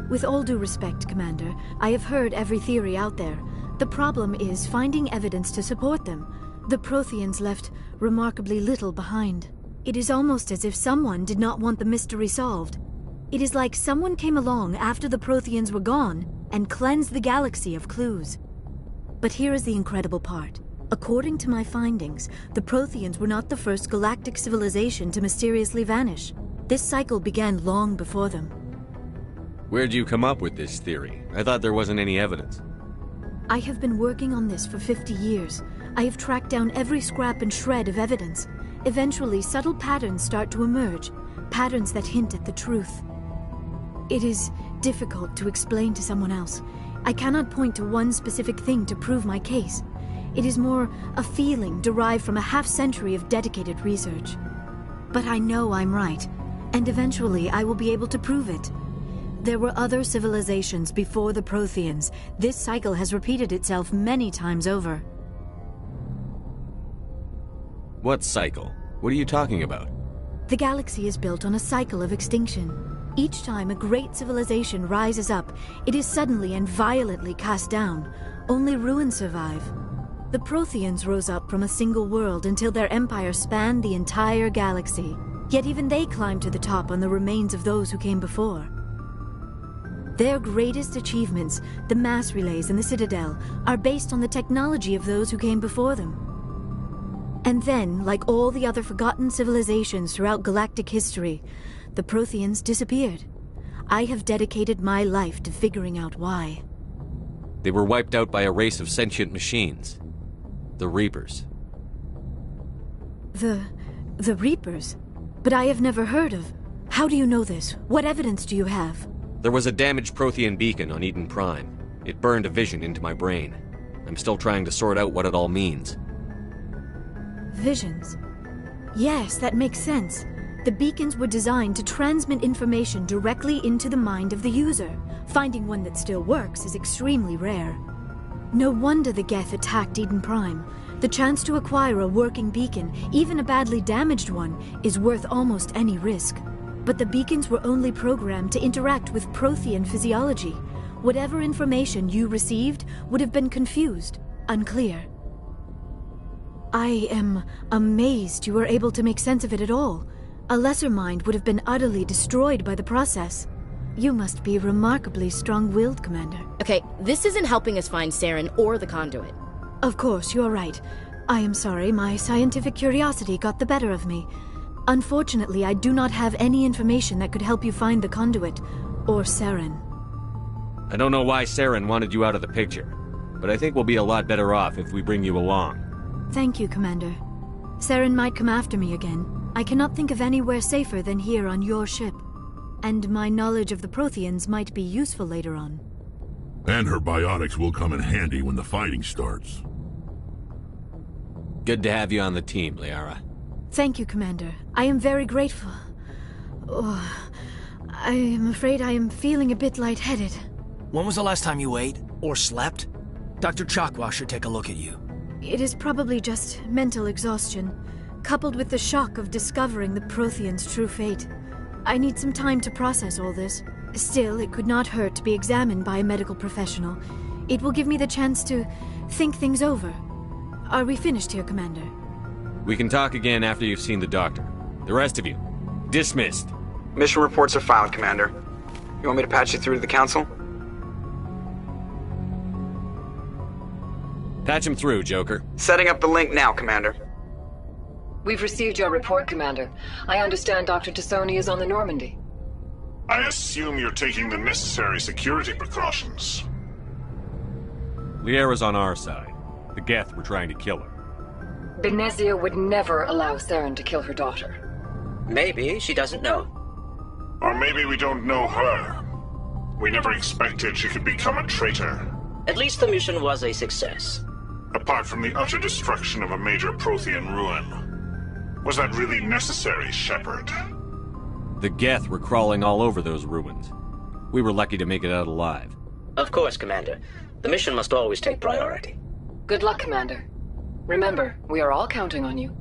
With all due respect, Commander, I have heard every theory out there. The problem is finding evidence to support them. The Protheans left remarkably little behind. It is almost as if someone did not want the mystery solved. It is like someone came along after the Protheans were gone and cleansed the galaxy of clues. But here is the incredible part. According to my findings, the Protheans were not the first galactic civilization to mysteriously vanish. This cycle began long before them. Where'd you come up with this theory? I thought there wasn't any evidence. I have been working on this for 50 years. I have tracked down every scrap and shred of evidence. Eventually, subtle patterns start to emerge, patterns that hint at the truth. It is difficult to explain to someone else. I cannot point to one specific thing to prove my case. It is more a feeling derived from a half-century of dedicated research. But I know I'm right, and eventually I will be able to prove it. There were other civilizations before the Protheans. This cycle has repeated itself many times over. What cycle? What are you talking about? The galaxy is built on a cycle of extinction. Each time a great civilization rises up, it is suddenly and violently cast down. Only ruins survive. The Protheans rose up from a single world until their empire spanned the entire galaxy. Yet even they climbed to the top on the remains of those who came before. Their greatest achievements, the mass relays and the Citadel, are based on the technology of those who came before them. And then, like all the other forgotten civilizations throughout galactic history, the Protheans disappeared. I have dedicated my life to figuring out why. They were wiped out by a race of sentient machines. The Reapers. The Reapers? But I have never heard of. How do you know this? What evidence do you have? There was a damaged Prothean beacon on Eden Prime. It burned a vision into my brain. I'm still trying to sort out what it all means. Visions? Yes, that makes sense. The beacons were designed to transmit information directly into the mind of the user. Finding one that still works is extremely rare. No wonder the Geth attacked Eden Prime. The chance to acquire a working beacon, even a badly damaged one, is worth almost any risk. But the beacons were only programmed to interact with Prothean physiology. Whatever information you received would have been confused, unclear. I am amazed you were able to make sense of it at all. A lesser mind would have been utterly destroyed by the process. You must be remarkably strong-willed, Commander. Okay, this isn't helping us find Saren or the conduit. Of course, you are right. I am sorry, my scientific curiosity got the better of me. Unfortunately, I do not have any information that could help you find the conduit, or Saren. I don't know why Saren wanted you out of the picture, but I think we'll be a lot better off if we bring you along. Thank you, Commander. Saren might come after me again. I cannot think of anywhere safer than here on your ship. And my knowledge of the Protheans might be useful later on. And her biotics will come in handy when the fighting starts. Good to have you on the team, Liara. Thank you, Commander. I am very grateful. Oh, I am afraid I am feeling a bit lightheaded. When was the last time you ate? Or slept? Dr. Chakwa should take a look at you. It is probably just mental exhaustion, coupled with the shock of discovering the Protheans' true fate. I need some time to process all this. Still, it could not hurt to be examined by a medical professional. It will give me the chance to think things over. Are we finished here, Commander? We can talk again after you've seen the doctor. The rest of you, dismissed. Mission reports are filed, Commander. You want me to patch you through to the Council? Patch him through, Joker. Setting up the link now, Commander. We've received your report, Commander. I understand Dr. Tassoni is on the Normandy. I assume you're taking the necessary security precautions. Liara's on our side. The Geth were trying to kill her. Benezia would never allow Saren to kill her daughter. Maybe she doesn't know. Or maybe we don't know her. We never expected she could become a traitor. At least the mission was a success. Apart from the utter destruction of a major Prothean ruin. Was that really necessary, Shepard? The Geth were crawling all over those ruins. We were lucky to make it out alive. Of course, Commander. The mission must always take priority. Good luck, Commander. Remember, we are all counting on you.